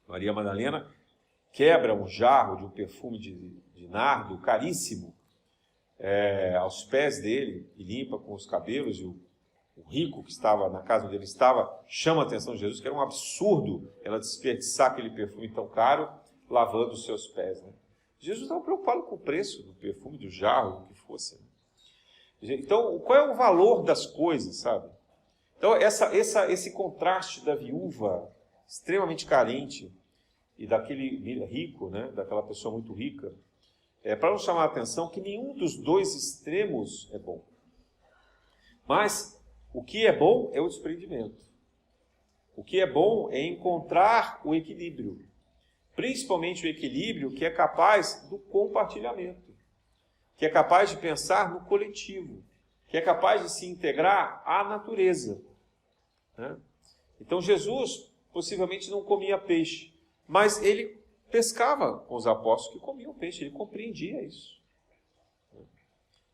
Maria Madalena quebra um jarro de um perfume de nardo caríssimo aos pés dele e limpa com os cabelos, e o rico que estava na casa onde ele estava chama a atenção de Jesus, que era um absurdo ela desperdiçar aquele perfume tão caro lavando os seus pés. Né? Jesus estava preocupado com o preço do perfume, do jarro, o que fosse. Né? Então, qual é o valor das coisas, sabe? Então, esse contraste da viúva extremamente carente e daquele rico, né, daquela pessoa muito rica, para nos chamar a atenção que nenhum dos dois extremos é bom. Mas o que é bom é o desprendimento. O que é bom é encontrar o equilíbrio. Principalmente o equilíbrio que é capaz do compartilhamento, que é capaz de pensar no coletivo, que é capaz de se integrar à natureza. Né? Então Jesus possivelmente não comia peixe, mas ele pescava com os apóstolos que comiam peixe, ele compreendia isso.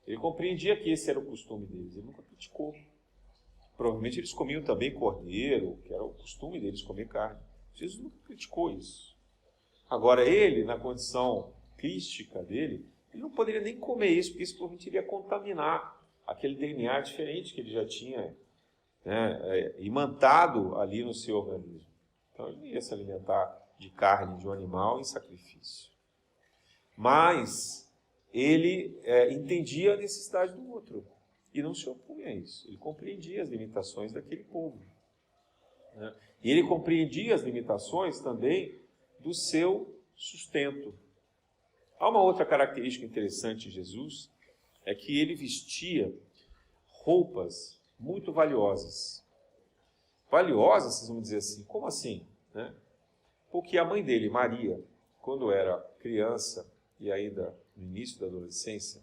Ele compreendia que esse era o costume deles, ele nunca criticou. Provavelmente eles comiam também cordeiro, que era o costume deles comer carne. Jesus nunca criticou isso. Agora ele, na condição crística dele, ele não poderia nem comer isso, porque isso provavelmente iria contaminar aquele DNA diferente que ele já tinha, né, imantado ali no seu organismo. Então ele não ia se alimentar de carne de um animal em sacrifício. Mas ele entendia a necessidade do outro e não se opunha a isso. Ele compreendia as limitações daquele povo. Né? E ele compreendia as limitações também do seu sustento. Há uma outra característica interessante de Jesus, é que ele vestia roupas muito valiosas. Valiosas, vocês vão dizer assim, como assim? Né? Porque a mãe dele, Maria, quando era criança e ainda no início da adolescência,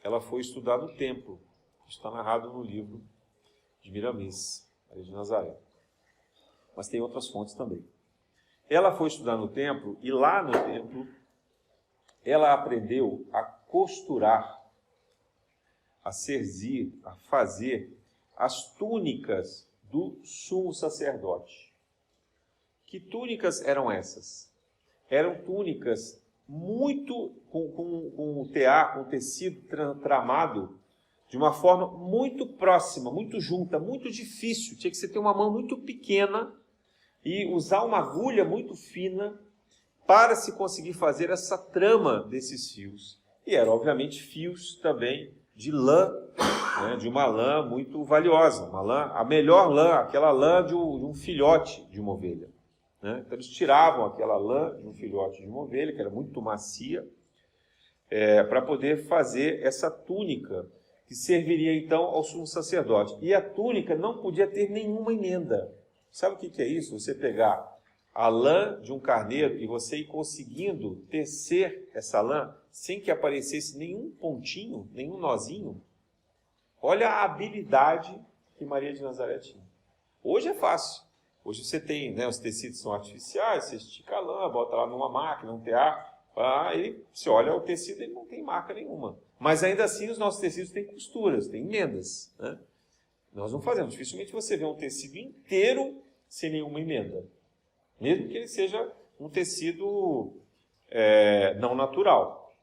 ela foi estudar no templo. Está narrado no livro de Miramês, Maria de Nazaré. Mas tem outras fontes também. Ela foi estudar no templo e lá no templo ela aprendeu a costurar, a cerzir, a fazer as túnicas do sumo sacerdote. Que túnicas eram essas? Eram túnicas muito com tear, com tecido tramado de uma forma muito próxima, muito junta, muito difícil. Tinha que você ter uma mão muito pequena e usar uma agulha muito fina para se conseguir fazer essa trama desses fios. E eram, obviamente, fios também de lã, né, de uma lã muito valiosa, uma lã, a melhor lã, aquela lã de um filhote de uma ovelha. Né? Então eles tiravam aquela lã de um filhote de uma ovelha, que era muito macia, para poder fazer essa túnica, que serviria então ao sumo sacerdote. E a túnica não podia ter nenhuma emenda. Sabe o que é isso? Você pegar a lã de um carneiro e você ir conseguindo tecer essa lã sem que aparecesse nenhum pontinho, nenhum nozinho. Olha a habilidade que Maria de Nazaré tinha. Hoje é fácil. Hoje você tem, né, os tecidos são artificiais, você estica a lã, bota lá numa máquina, um tear, você olha o tecido, ele não tem marca nenhuma. Mas ainda assim os nossos tecidos têm costuras, têm emendas. Né? Nós não fazemos. Dificilmente você vê um tecido inteiro sem nenhuma emenda. Mesmo que ele seja um tecido não natural.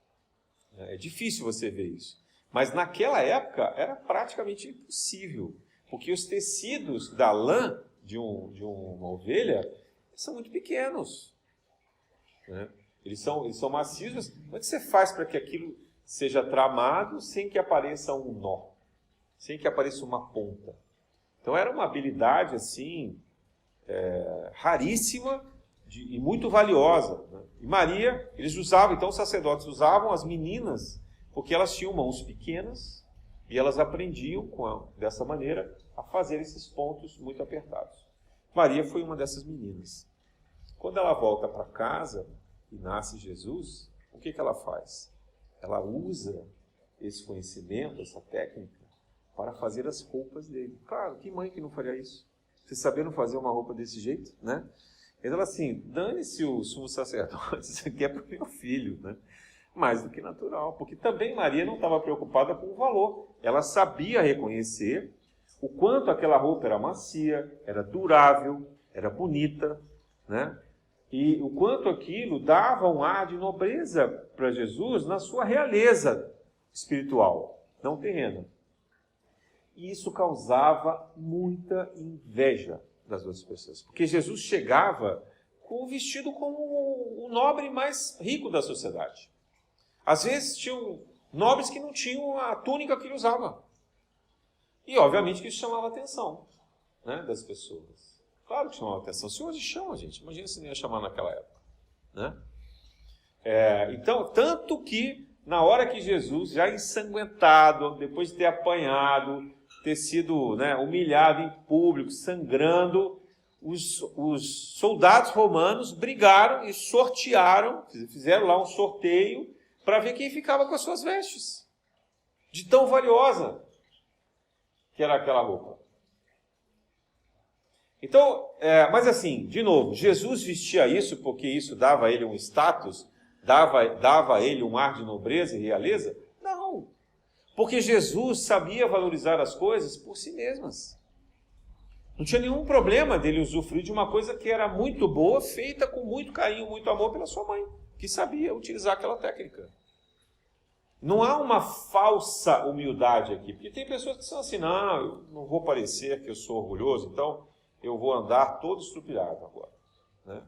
É difícil você ver isso. Mas naquela época era praticamente impossível. Porque os tecidos da lã de uma ovelha são muito pequenos. Né? Eles são macios. Como é que você faz para que aquilo seja tramado sem que apareça um nó? Sem que apareça uma ponta? Então era uma habilidade assim raríssima e muito valiosa. Né? E Maria, eles usavam, então os sacerdotes usavam as meninas, porque elas tinham mãos pequenas e elas aprendiam dessa maneira a fazer esses pontos muito apertados. Maria foi uma dessas meninas. Quando ela volta para casa e nasce Jesus, o que ela faz? Ela usa esse conhecimento, essa técnica, para fazer as roupas dele. Claro, que mãe que não faria isso? Você sabendo fazer uma roupa desse jeito, né? Ele fala assim, dane-se o sumo sacerdote, isso aqui é para o meu filho, né? Mais do que natural, porque também Maria não estava preocupada com o valor. Ela sabia reconhecer o quanto aquela roupa era macia, era durável, era bonita, né? E o quanto aquilo dava um ar de nobreza para Jesus na sua realeza espiritual, não terrena. E isso causava muita inveja das outras pessoas, porque Jesus chegava com o vestido como o nobre mais rico da sociedade. Às vezes tinham nobres que não tinham a túnica que ele usava. E obviamente que isso chamava a atenção, né, das pessoas. Claro que chamava a atenção. Se hoje chama, gente, imagina se não ia chamar naquela época, né? Então, tanto que na hora que Jesus, já ensanguentado, depois de ter apanhado, ter sido, né, humilhado em público, sangrando, os soldados romanos brigaram e sortearam, fizeram lá um sorteio para ver quem ficava com as suas vestes, de tão valiosa que era aquela roupa. Então, mas assim, de novo, Jesus vestia isso porque isso dava a ele um status, dava a ele um ar de nobreza e realeza? Não, porque Jesus sabia valorizar as coisas por si mesmas. Não tinha nenhum problema dele usufruir de uma coisa que era muito boa, feita com muito carinho, muito amor pela sua mãe, que sabia utilizar aquela técnica. Não há uma falsa humildade aqui, porque tem pessoas que são assim, não, eu não vou parecer que eu sou orgulhoso, então eu vou andar todo estrupilhado agora, né?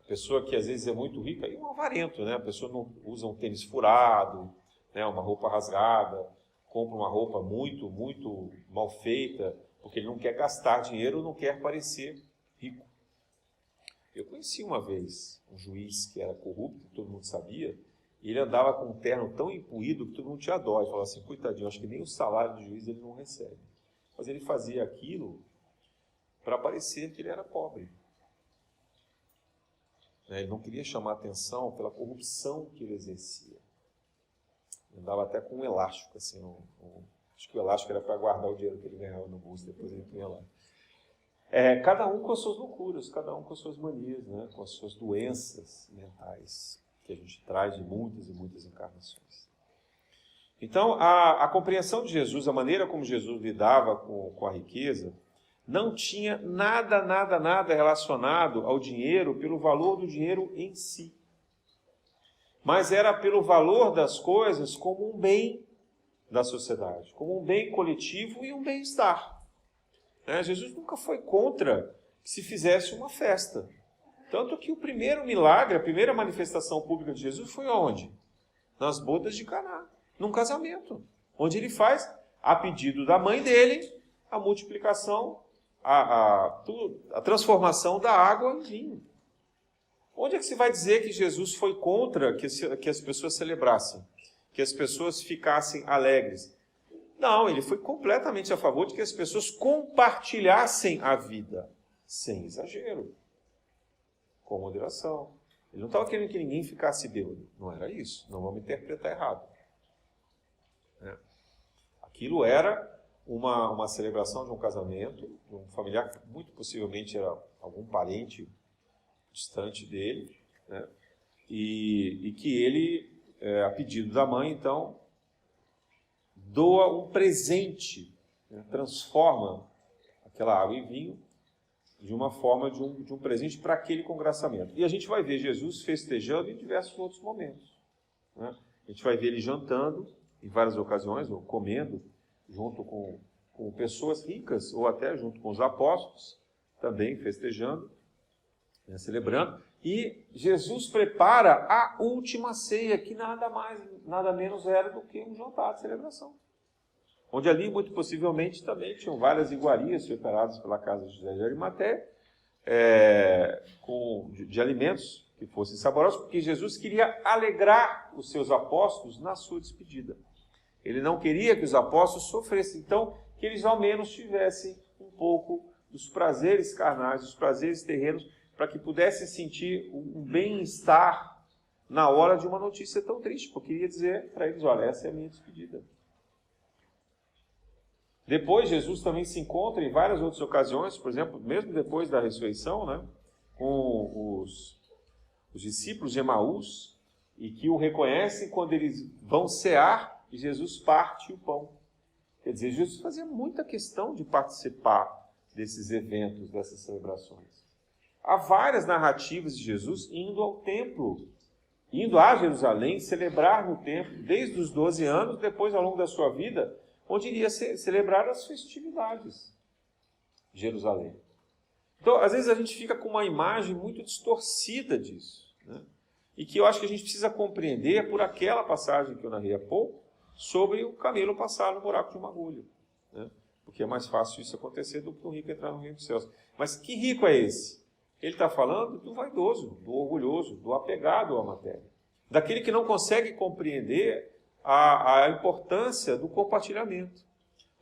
A pessoa que às vezes é muito rica, e um avarento, né? A pessoa não usa um tênis furado, né? Uma roupa rasgada, compra uma roupa muito, muito mal feita, porque ele não quer gastar dinheiro, não quer parecer rico. Eu conheci uma vez um juiz que era corrupto, todo mundo sabia, e ele andava com um terno tão empuído que todo mundo tinha dó. Ele falava assim, coitadinho, acho que nem o salário de juiz ele não recebe. Mas ele fazia aquilo para parecer que ele era pobre. Ele não queria chamar atenção pela corrupção que ele exercia. Ele andava até com um elástico, assim, acho que o elástico era para guardar o dinheiro que ele ganhava no bolso, depois ele punha lá. Cada um com as suas loucuras, cada um com as suas manias, né? Com as suas doenças mentais, que a gente traz de muitas e muitas encarnações. Então, a compreensão de Jesus, a maneira como Jesus lidava com a riqueza, não tinha nada relacionado ao dinheiro pelo valor do dinheiro em si. Mas era pelo valor das coisas como um bem da sociedade, como um bem coletivo e um bem-estar. Jesus nunca foi contra que se fizesse uma festa. Tanto que o primeiro milagre, a primeira manifestação pública de Jesus foi onde? Nas bodas de Caná, num casamento, onde ele faz, a pedido da mãe dele, a multiplicação, a transformação da água em vinho. Onde é que se vai dizer que Jesus foi contra que as pessoas celebrassem, que as pessoas ficassem alegres? Não, ele foi completamente a favor de que as pessoas compartilhassem a vida, sem exagero, com moderação. Ele não estava querendo que ninguém ficasse bêbado, não era isso, não vamos interpretar errado. Aquilo era uma celebração de um casamento, de um familiar que muito possivelmente era algum parente distante dele, né? E que ele, a pedido da mãe, então, doa um presente, né? Transforma aquela água em vinho de uma forma de um presente para aquele congraçamento. E a gente vai ver Jesus festejando em diversos outros momentos, né? A gente vai ver ele jantando em várias ocasiões, ou comendo, junto com pessoas ricas, ou até junto com os apóstolos, também festejando, né, celebrando. E Jesus prepara a última ceia, que nada mais, nada menos era do que um jantar de celebração. Onde ali, muito possivelmente, também tinham várias iguarias preparadas pela casa de José de Arimateia, de alimentos que fossem saborosos, porque Jesus queria alegrar os seus apóstolos na sua despedida. Ele não queria que os apóstolos sofressem, então, que eles ao menos tivessem um pouco dos prazeres carnais, dos prazeres terrenos, para que pudessem sentir um bem-estar na hora de uma notícia tão triste, porque queria dizer para eles, olha, essa é a minha despedida. Depois, Jesus também se encontra em várias outras ocasiões, por exemplo, mesmo depois da ressurreição, né, com os discípulos de Emaús, e que o reconhecem quando eles vão cear e Jesus parte o pão. Quer dizer, Jesus fazia muita questão de participar desses eventos, dessas celebrações. Há várias narrativas de Jesus indo ao templo, indo a Jerusalém, celebrar no templo, desde os 12 anos, depois ao longo da sua vida, onde iria celebrar as festividades de Jerusalém. Então, às vezes a gente fica com uma imagem muito distorcida disso, né? E que eu acho que a gente precisa compreender por aquela passagem que eu narrei há pouco, sobre o camelo passar no buraco de uma agulha, né? Porque é mais fácil isso acontecer do que um rico entrar no reino dos céus. Mas que rico é esse? Ele está falando do vaidoso, do orgulhoso, do apegado à matéria. Daquele que não consegue compreender a importância do compartilhamento,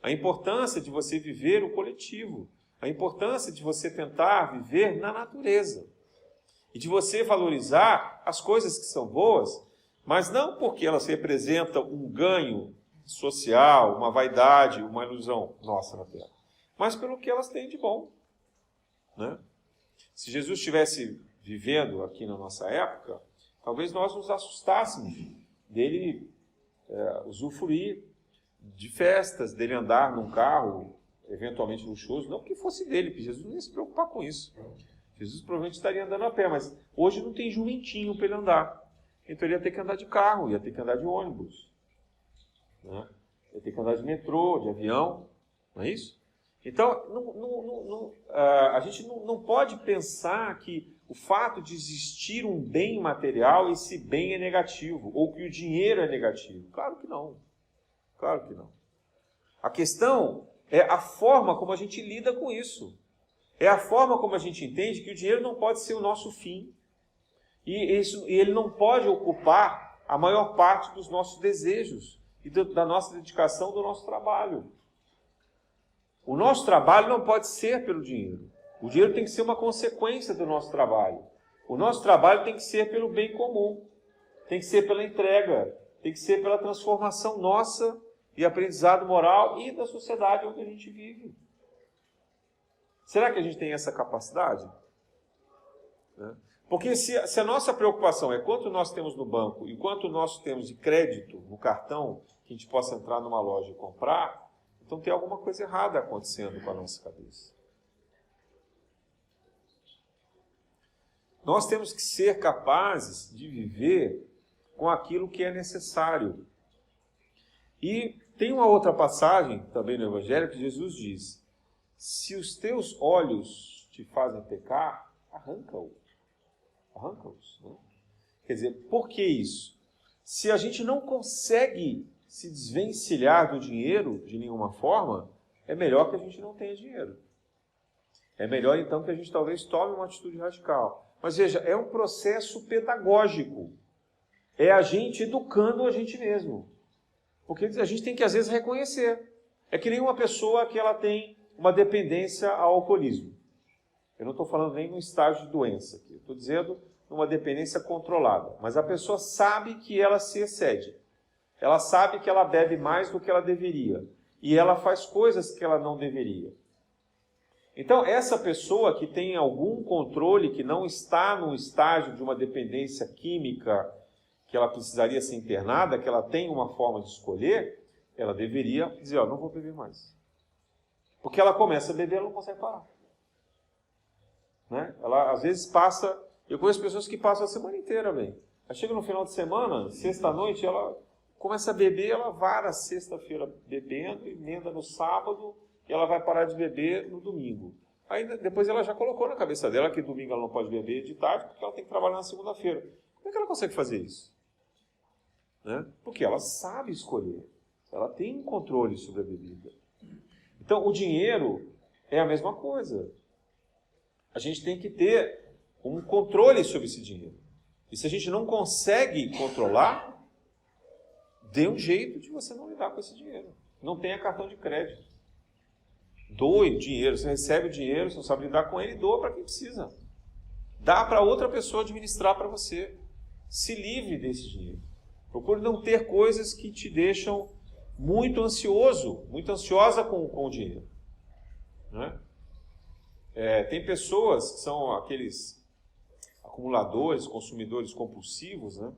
a importância de você viver o coletivo, a importância de você tentar viver na natureza e de você valorizar as coisas que são boas, mas não porque elas representam um ganho social, uma vaidade, uma ilusão nossa na Terra, mas pelo que elas têm de bom, né? Se Jesus estivesse vivendo aqui na nossa época, talvez nós nos assustássemos dele usufruir de festas, dele andar num carro eventualmente luxuoso, não que fosse dele, porque Jesus não ia se preocupar com isso. Jesus provavelmente estaria andando a pé, mas hoje não tem jumentinho para ele andar. Então ele ia ter que andar de carro, ia ter que andar de ônibus, né? Ia ter que andar de metrô, de avião, não é isso? Então, a gente não pode pensar que o fato de existir um bem material, esse bem é negativo, ou que o dinheiro é negativo. Claro que não. Claro que não. A questão é a forma como a gente lida com isso. É a forma como a gente entende que o dinheiro não pode ser o nosso fim. E ele não pode ocupar a maior parte dos nossos desejos e da nossa dedicação, do nosso trabalho. O nosso trabalho não pode ser pelo dinheiro. O dinheiro tem que ser uma consequência do nosso trabalho. O nosso trabalho tem que ser pelo bem comum. Tem que ser pela entrega. Tem que ser pela transformação nossa e aprendizado moral e da sociedade onde a gente vive. Será que a gente tem essa capacidade? Porque se a nossa preocupação é quanto nós temos no banco e quanto nós temos de crédito no cartão, que a gente possa entrar numa loja e comprar, então tem alguma coisa errada acontecendo com a nossa cabeça. Nós temos que ser capazes de viver com aquilo que é necessário. E tem uma outra passagem também no Evangelho que Jesus diz: se os teus olhos te fazem pecar, arranca-os. Arranca-os, né? Quer dizer, por que isso? Se a gente não consegue se desvencilhar do dinheiro de nenhuma forma, é melhor que a gente não tenha dinheiro. É melhor então que a gente talvez tome uma atitude radical. Mas veja, é um processo pedagógico. É a gente educando a gente mesmo. Porque a gente tem que às vezes reconhecer. É que nem uma pessoa que ela tem uma dependência ao alcoolismo. Eu não estou falando nem no estágio de doença aqui. Eu estou dizendo numa dependência controlada. Mas a pessoa sabe que ela se excede. Ela sabe que ela bebe mais do que ela deveria. E ela faz coisas que ela não deveria. Então, essa pessoa que tem algum controle, que não está num estágio de uma dependência química, que ela precisaria ser internada, que ela tem uma forma de escolher, ela deveria dizer, não vou beber mais. Porque ela começa a beber, ela não consegue parar. Né? Ela, às vezes, passa... Eu conheço pessoas que passam a semana inteira, bem. Aí chega no final de semana, sexta-noite, ela começa a beber, ela vara sexta-feira bebendo, emenda no sábado, e ela vai parar de beber no domingo. Aí depois ela já colocou na cabeça dela que domingo ela não pode beber de tarde, porque ela tem que trabalhar na segunda-feira. Como é que ela consegue fazer isso? Né? Porque ela sabe escolher. Ela tem um controle sobre a bebida. Então, o dinheiro é a mesma coisa. A gente tem que ter um controle sobre esse dinheiro. E se a gente não consegue controlar, dê um jeito de você não lidar com esse dinheiro. Não tenha cartão de crédito. Doe dinheiro. Você recebe o dinheiro, você não sabe lidar com ele, doa para quem precisa. Dá para outra pessoa administrar para você. se livre desse dinheiro. Procure não ter coisas que te deixam muito ansioso, muito ansiosa com o dinheiro. Né? Tem pessoas que são aqueles acumuladores, consumidores compulsivos, né?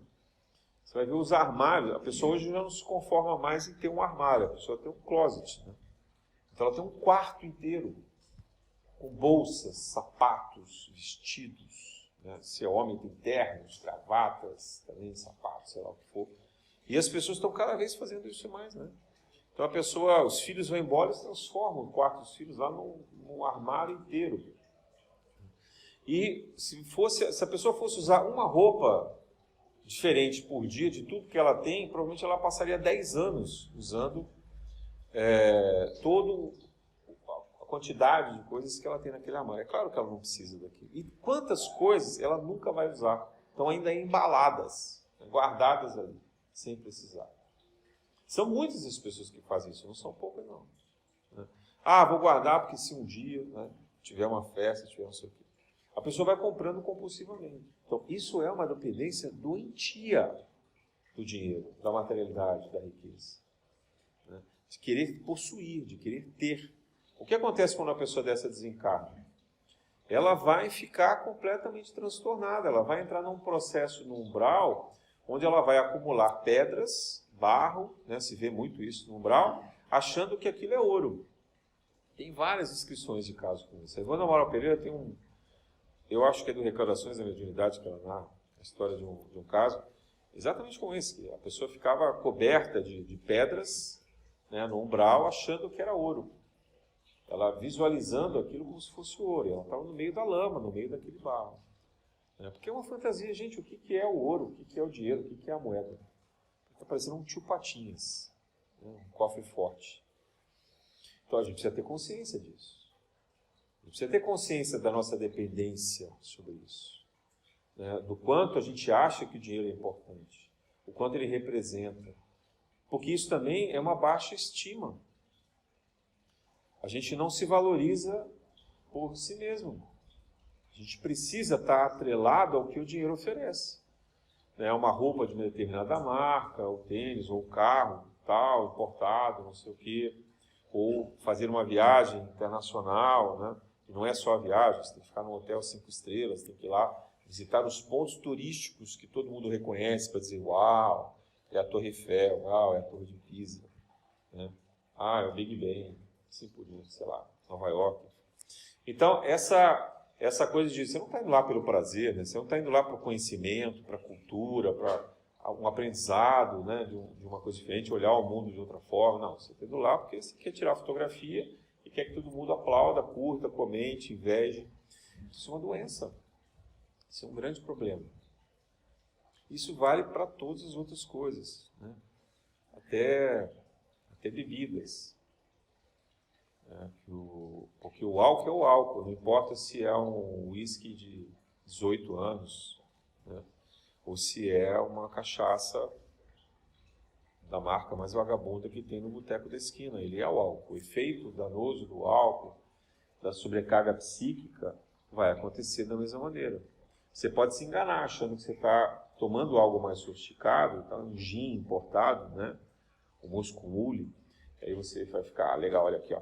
Você vai ver os armários, a pessoa hoje já não se conforma mais em ter um armário, a pessoa tem um closet. Né? Então ela tem um quarto inteiro, com bolsas, sapatos, vestidos. Né? Se é homem, tem ternos, gravatas, também sapatos, sei lá o que for. E as pessoas estão cada vez fazendo isso mais, né? Então a pessoa, os filhos vão embora e se transformam o quarto dos filhos lá num armário inteiro. E se a pessoa fosse usar uma roupa diferente por dia de tudo que ela tem, provavelmente ela passaria 10 anos usando toda a quantidade de coisas que ela tem naquele armário. É claro que ela não precisa daquilo. E quantas coisas ela nunca vai usar. Estão ainda embaladas, guardadas ali, sem precisar. São muitas as pessoas que fazem isso, não são poucas não. Né? Vou guardar porque se um dia, né, tiver uma festa, tiver não sei o quê. A pessoa vai comprando compulsivamente. Então, isso é uma dependência doentia do dinheiro, da materialidade, da riqueza. Né? De querer possuir, de querer ter. O que acontece quando uma pessoa dessa desencarna? Ela vai ficar completamente transtornada, ela vai entrar num processo, num umbral, onde ela vai acumular pedras, barro, né? Se vê muito isso no umbral, achando que aquilo é ouro. Tem várias inscrições de casos com isso. A Ivana Amaral Pereira tem eu acho que é do Recordações da Mediunidade, que ela narra a história de um caso, exatamente como esse, que a pessoa ficava coberta de pedras, né, no umbral, achando que era ouro. Ela visualizando aquilo como se fosse ouro. Ela estava no meio da lama, no meio daquele barro. Porque é uma fantasia, gente, o que é o ouro, o que é o dinheiro, o que é a moeda? Está parecendo um tio Patinhas, né, um cofre forte. Então a gente precisa ter consciência disso. A gente precisa ter consciência da nossa dependência sobre isso. Né? Do quanto a gente acha que o dinheiro é importante. O quanto ele representa. Porque isso também é uma baixa estima. A gente não se valoriza por si mesmo. A gente precisa estar atrelado ao que o dinheiro oferece. Né? Uma roupa de uma determinada marca, o tênis, ou o carro, tal, importado, não sei o quê. Ou fazer uma viagem internacional, né? E não é só a viagem, você tem que ficar num hotel 5 estrelas, tem que ir lá visitar os pontos turísticos que todo mundo reconhece para dizer, uau, é a Torre Eiffel, uau, é a Torre de Pisa, né? É o Big Ben, assim por diante, sei lá, Nova York. Então, essa coisa de você não está indo lá pelo prazer, né? Você não está indo lá para o conhecimento, para a cultura, para um aprendizado, né? de uma coisa diferente, olhar o mundo de outra forma. Não, você está indo lá porque você quer tirar fotografia e quer que todo mundo aplauda, curta, comente, inveje. Isso é uma doença. Isso é um grande problema. Isso vale para todas as outras coisas, né? Até bebidas. Porque o álcool é o álcool, não importa se é um uísque de 18 anos, né? Ou se é uma cachaça da marca mais vagabunda que tem no boteco da esquina. Ele é o álcool. O efeito danoso do álcool, da sobrecarga psíquica, vai acontecer da mesma maneira. Você pode se enganar achando que você está tomando algo mais sofisticado, tá? Um gin importado, né? O Moscow Mule. Aí você vai ficar, legal, olha aqui, ó,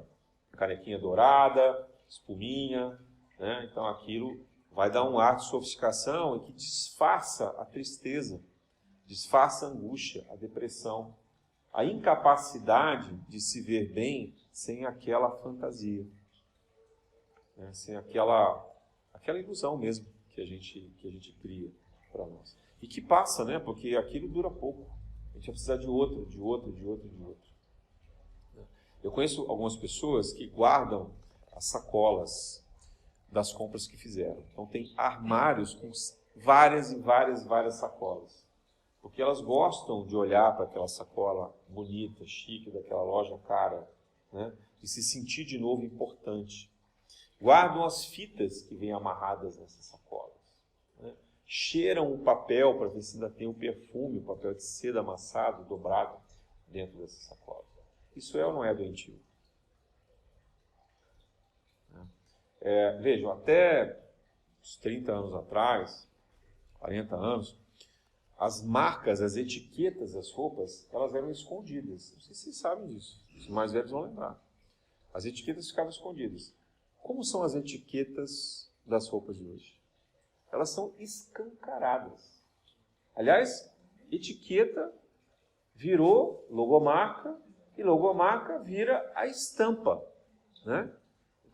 canequinha dourada, espuminha, né? Então aquilo vai dar um ar de sofisticação e que disfarça a tristeza, disfarça a angústia, a depressão, a incapacidade de se ver bem sem aquela fantasia, né? Sem aquela ilusão mesmo que a gente cria para nós. E que passa, né? Porque aquilo dura pouco. A gente vai precisar de outro. Eu conheço algumas pessoas que guardam as sacolas das compras que fizeram. Então tem armários com várias e várias sacolas. Porque elas gostam de olhar para aquela sacola bonita, chique, daquela loja cara, né? E se sentir de novo importante. Guardam as fitas que vêm amarradas nessas sacolas, né? Cheiram o papel para ver se ainda tem o perfume, o papel de seda amassado, dobrado dentro dessas sacolas. Isso é ou não é doentio? Vejam, até uns 30 anos atrás, 40 anos, as marcas, as etiquetas das roupas, elas eram escondidas. Não sei se vocês sabem disso. Os mais velhos vão lembrar. As etiquetas ficavam escondidas. Como são as etiquetas das roupas de hoje? Elas são escancaradas. Aliás, etiqueta virou logomarca e logomarca vira a estampa, né?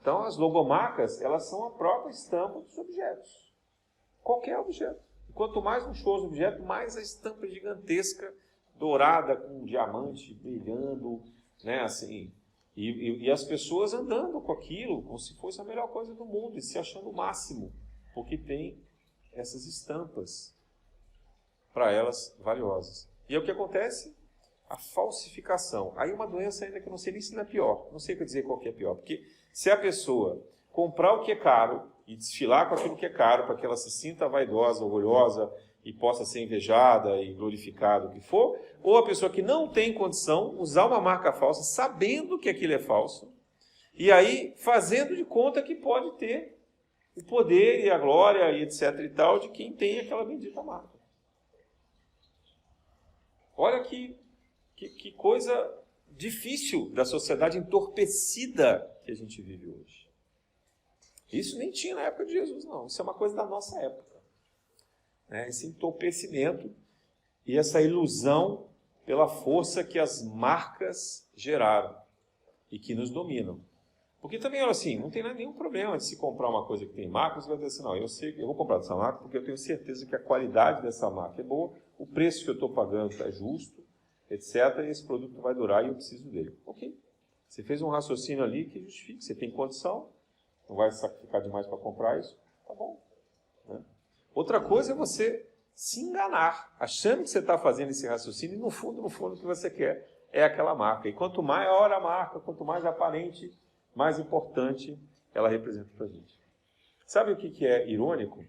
Então, as logomarcas, elas são a própria estampa dos objetos. Qualquer objeto. E quanto mais luxuoso o objeto, mais a estampa gigantesca, dourada, com um diamante brilhando, né, assim. E as pessoas andando com aquilo, como se fosse a melhor coisa do mundo, e se achando o máximo, porque tem essas estampas para elas valiosas. E é o que acontece? A falsificação. Aí uma doença ainda que eu não sei nem se não é pior. Não sei o que dizer qual que é pior. Porque se a pessoa comprar o que é caro e desfilar com aquilo que é caro para que ela se sinta vaidosa, orgulhosa e possa ser invejada e glorificada, o que for, ou a pessoa que não tem condição usar uma marca falsa, sabendo que aquilo é falso, e aí fazendo de conta que pode ter o poder e a glória e etc e tal de quem tem aquela bendita marca. Olha que coisa difícil da sociedade entorpecida que a gente vive hoje. Isso nem tinha na época de Jesus, não. Isso é uma coisa da nossa época. Esse entorpecimento e essa ilusão pela força que as marcas geraram e que nos dominam. Porque também, olha assim, não tem nenhum problema de se comprar uma coisa que tem marca, você vai dizer assim, não, eu vou comprar dessa marca porque eu tenho certeza que a qualidade dessa marca é boa, o preço que eu estou pagando é justo, etc., e esse produto vai durar e eu preciso dele. Ok. Você fez um raciocínio ali que justifica, você tem condição, não vai sacrificar demais para comprar isso, tá bom. Né? Outra coisa é você se enganar, achando que você está fazendo esse raciocínio, e no fundo, o que você quer é aquela marca. E quanto maior a marca, quanto mais aparente, mais importante ela representa para a gente. Sabe o que é irônico?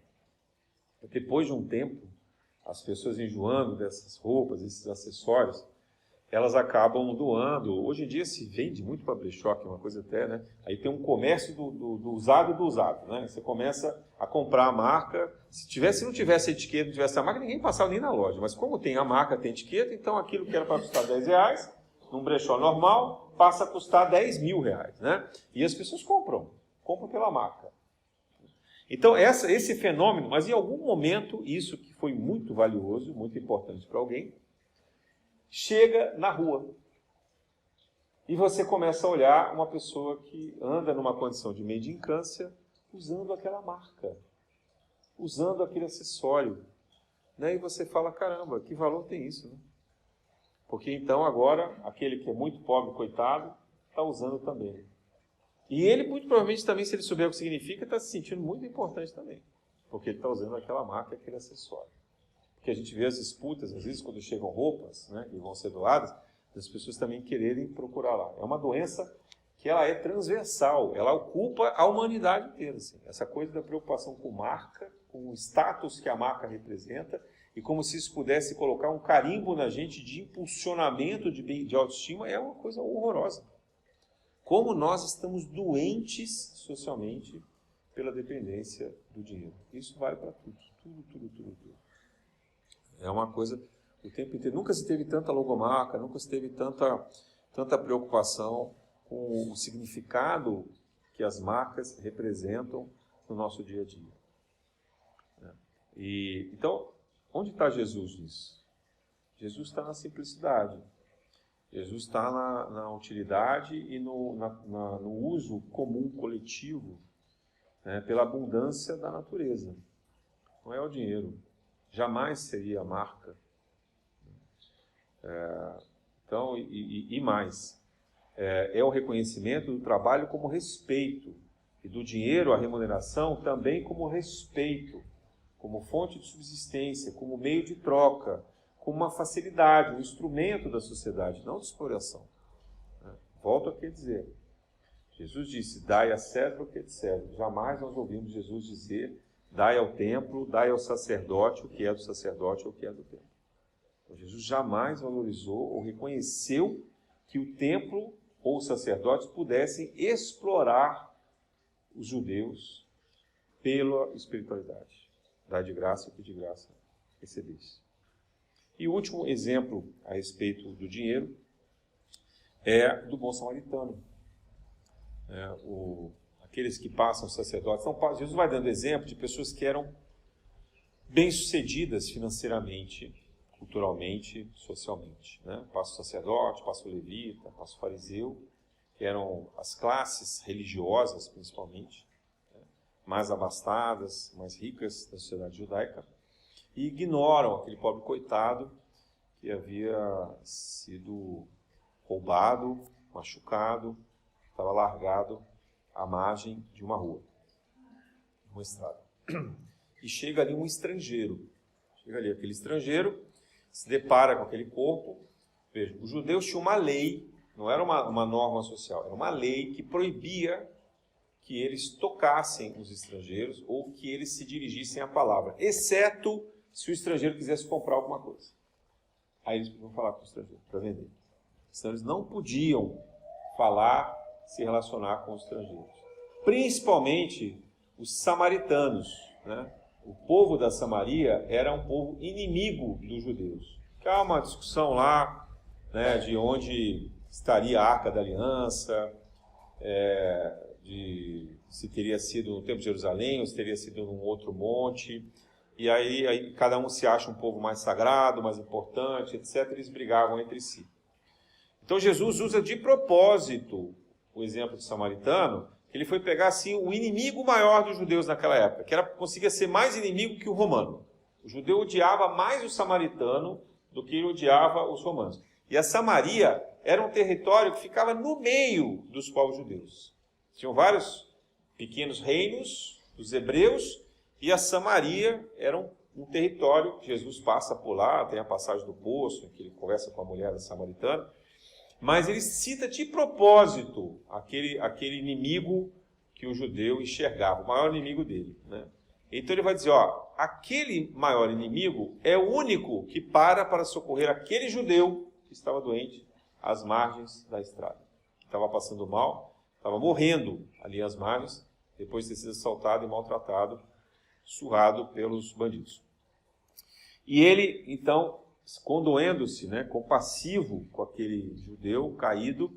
Depois de um tempo, as pessoas enjoando dessas roupas, esses acessórios, elas acabam doando. Hoje em dia se vende muito para brechó, que é uma coisa até, né? Aí tem um comércio do usado do usado, né? Você começa a comprar a marca. Se não tivesse etiqueta, não tivesse a marca, ninguém passava nem na loja. Mas como tem a marca, tem etiqueta, então aquilo que era para custar R$10, num brechó normal, passa a custar R$10.000, né? E as pessoas compram pela marca. Então, esse fenômeno, mas em algum momento, isso que foi muito valioso, muito importante para alguém, chega na rua. E você começa a olhar uma pessoa que anda numa condição de mendicância usando aquela marca, usando aquele acessório. Né? E você fala, caramba, que valor tem isso? Né? Porque então agora, aquele que é muito pobre, coitado, está usando também. E ele, muito provavelmente, também, se ele souber o que significa, está se sentindo muito importante também. Porque ele está usando aquela marca, aquele acessório. Porque a gente vê as disputas, às vezes, quando chegam roupas, né, que vão ser doadas, as pessoas também quererem procurar lá. É uma doença que ela é transversal, ela ocupa a humanidade inteira. Assim. Essa coisa da preocupação com marca, com o status que a marca representa, e como se isso pudesse colocar um carimbo na gente de impulsionamento de autoestima, é uma coisa horrorosa. Como nós estamos doentes socialmente pela dependência do dinheiro. Isso vale para tudo. Tudo. É uma coisa o tempo inteiro. Nunca se teve tanta logomarca, nunca se teve tanta preocupação com o significado que as marcas representam no nosso dia a dia. Então, onde está Jesus nisso? Jesus está na simplicidade. Jesus está na utilidade e no uso comum, coletivo, né, pela abundância da natureza. Não é o dinheiro. Jamais seria a marca. Então, e mais. É o reconhecimento do trabalho como respeito. E do dinheiro, a remuneração, também como respeito. Como fonte de subsistência, como meio de troca. Como uma facilidade, um instrumento da sociedade, não de exploração. Volto aqui a dizer. Jesus disse, dai a César o que é de César. Jamais nós ouvimos Jesus dizer, dai ao templo, dai ao sacerdote o que é do sacerdote ou o que é do templo. Então, Jesus jamais valorizou ou reconheceu que o templo ou os sacerdotes pudessem explorar os judeus pela espiritualidade. Dai de graça o que de graça recebeste. E o último exemplo a respeito do dinheiro é do bom samaritano. Aqueles que passam sacerdotes. Então, Jesus vai dando exemplo de pessoas que eram bem-sucedidas financeiramente, culturalmente, socialmente. Passa o sacerdote, passa o levita, passa o fariseu, que eram as classes religiosas, principalmente, mais abastadas, mais ricas da sociedade judaica, e ignoram aquele pobre coitado que havia sido roubado, machucado, estava largado à margem de uma rua, uma estrada. E chega ali um estrangeiro. Chega ali aquele estrangeiro, se depara com aquele corpo. Veja, os judeus tinham uma lei, não era uma norma social, era uma lei que proibia que eles tocassem os estrangeiros ou que eles se dirigissem à palavra, exceto se o estrangeiro quisesse comprar alguma coisa. Aí eles podiam falar com o estrangeiro para vender. Senão eles não podiam falar, se relacionar com os estrangeiros. Principalmente os samaritanos. O povo da Samaria era um povo inimigo dos judeus. Há uma discussão lá, de onde estaria a Arca da Aliança, de se teria sido no Templo de Jerusalém ou se teria sido num outro monte. E aí cada um se acha um povo mais sagrado, mais importante, etc. Eles brigavam entre si. Então Jesus usa de propósito o exemplo do samaritano. Ele foi pegar assim o inimigo maior dos judeus naquela época, que conseguia ser mais inimigo que o romano. O judeu odiava mais o samaritano do que ele odiava os romanos. E a Samaria era um território que ficava no meio dos povos judeus. Tinham vários pequenos reinos dos hebreus, e a Samaria era um território que Jesus passa por lá, tem a passagem do poço, em que ele conversa com a mulher da samaritana, mas ele cita de propósito aquele inimigo que o judeu enxergava, o maior inimigo dele. Então ele vai dizer, aquele maior inimigo é o único que para socorrer aquele judeu que estava doente às margens da estrada, que estava passando mal, estava morrendo ali às margens, depois de ter sido assaltado e maltratado, surrado pelos bandidos. E ele, então, condoendo-se, compassivo com aquele judeu caído,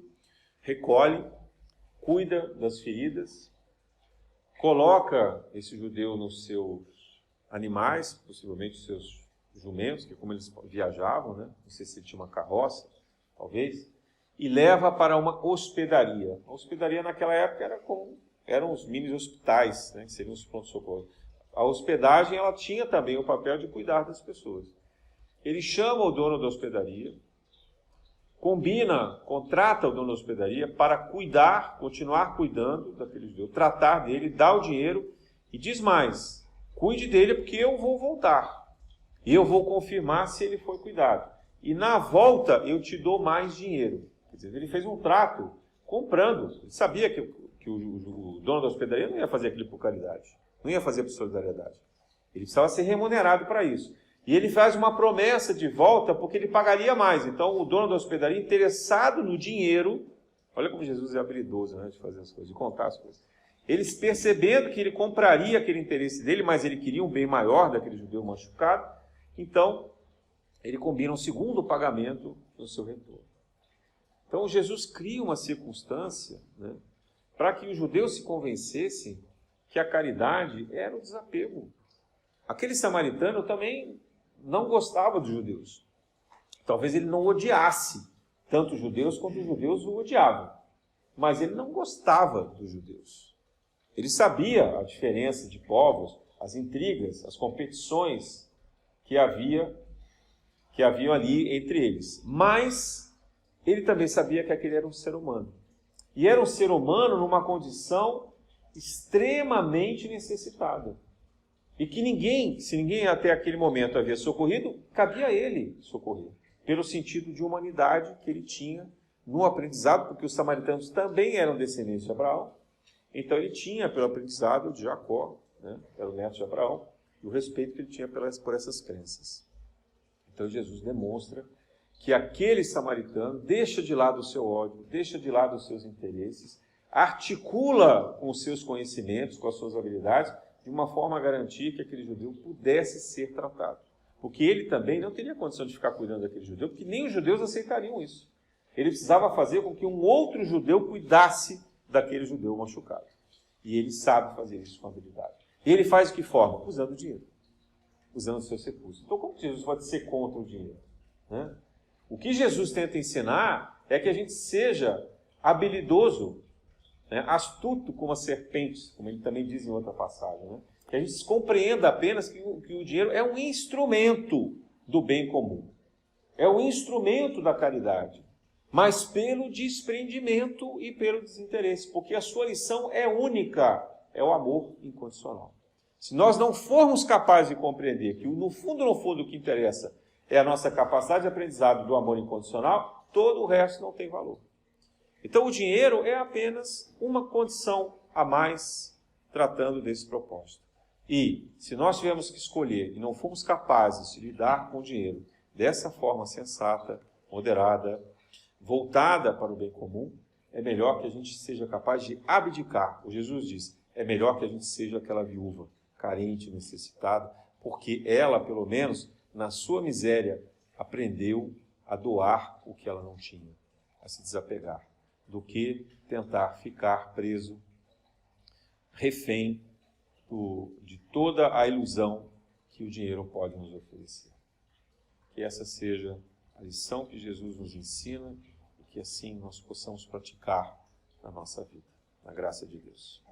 recolhe, cuida das feridas, coloca esse judeu nos seus animais, possivelmente os seus jumentos, que como eles viajavam, não sei se ele tinha uma carroça, talvez, e leva para uma hospedaria. A hospedaria naquela época eram os mini hospitais, que seriam os pronto-socorro. A hospedagem ela tinha também o papel de cuidar das pessoas. Ele chama o dono da hospedaria, contrata o dono da hospedaria para continuar cuidando daquele judeu, tratar dele, dar o dinheiro e diz mais, cuide dele porque eu vou voltar. E eu vou confirmar se ele foi cuidado. E na volta eu te dou mais dinheiro. Quer dizer, ele fez um trato comprando. Ele sabia que o dono da hospedaria não ia fazer aquilo por caridade. Não ia fazer por solidariedade. Ele precisava ser remunerado para isso. E ele faz uma promessa de volta porque ele pagaria mais. Então, o dono da hospedaria, interessado no dinheiro, olha como Jesus é habilidoso de fazer as coisas, de contar as coisas. Eles percebendo que ele compraria aquele interesse dele, mas ele queria um bem maior daquele judeu machucado, então, ele combina um segundo pagamento no seu retorno. Então, Jesus cria uma circunstância para que os judeus se convencessem que a caridade era o desapego. Aquele samaritano também não gostava dos judeus. Talvez ele não odiasse tanto os judeus quanto os judeus o odiavam. Mas ele não gostava dos judeus. Ele sabia a diferença de povos, as intrigas, as competições que haviam ali entre eles. Mas ele também sabia que aquele era um ser humano. E era um ser humano numa condição extremamente necessitada. E que se ninguém até aquele momento havia socorrido, cabia a ele socorrer. Pelo sentido de humanidade que ele tinha no aprendizado, porque os samaritanos também eram descendentes de Abraão. Então ele tinha, pelo aprendizado de Jacó, era o neto de Abraão, e o respeito que ele tinha por essas crenças. Então Jesus demonstra que aquele samaritano deixa de lado o seu ódio, deixa de lado os seus interesses, articula com os seus conhecimentos, com as suas habilidades, de uma forma a garantir que aquele judeu pudesse ser tratado. Porque ele também não teria condição de ficar cuidando daquele judeu, porque nem os judeus aceitariam isso. Ele precisava fazer com que um outro judeu cuidasse daquele judeu machucado. E ele sabe fazer isso com habilidade. E ele faz de que forma? Usando o dinheiro. Usando os seus recursos. Então, como que Jesus pode ser contra o dinheiro? Né? O que Jesus tenta ensinar é que a gente seja habilidoso, né? Astuto como as serpentes, como ele também diz em outra passagem. Né? Que a gente compreenda apenas que o dinheiro é um instrumento do bem comum. É um instrumento da caridade. Mas pelo desprendimento e pelo desinteresse. Porque a sua lição é única. É o amor incondicional. Se nós não formos capazes de compreender que no fundo, o que interessa é a nossa capacidade de aprendizado do amor incondicional, todo o resto não tem valor. Então o dinheiro é apenas uma condição a mais tratando desse propósito. E se nós tivermos que escolher e não formos capazes de lidar com o dinheiro dessa forma sensata, moderada, voltada para o bem comum, é melhor que a gente seja capaz de abdicar. O Jesus diz, é melhor que a gente seja aquela viúva carente, necessitada, porque ela, pelo menos, na sua miséria, aprendeu a doar o que ela não tinha, a se desapegar, do que tentar ficar preso, refém de toda a ilusão que o dinheiro pode nos oferecer. Que essa seja a lição que Jesus nos ensina e que assim nós possamos praticar na nossa vida. Na graça de Deus.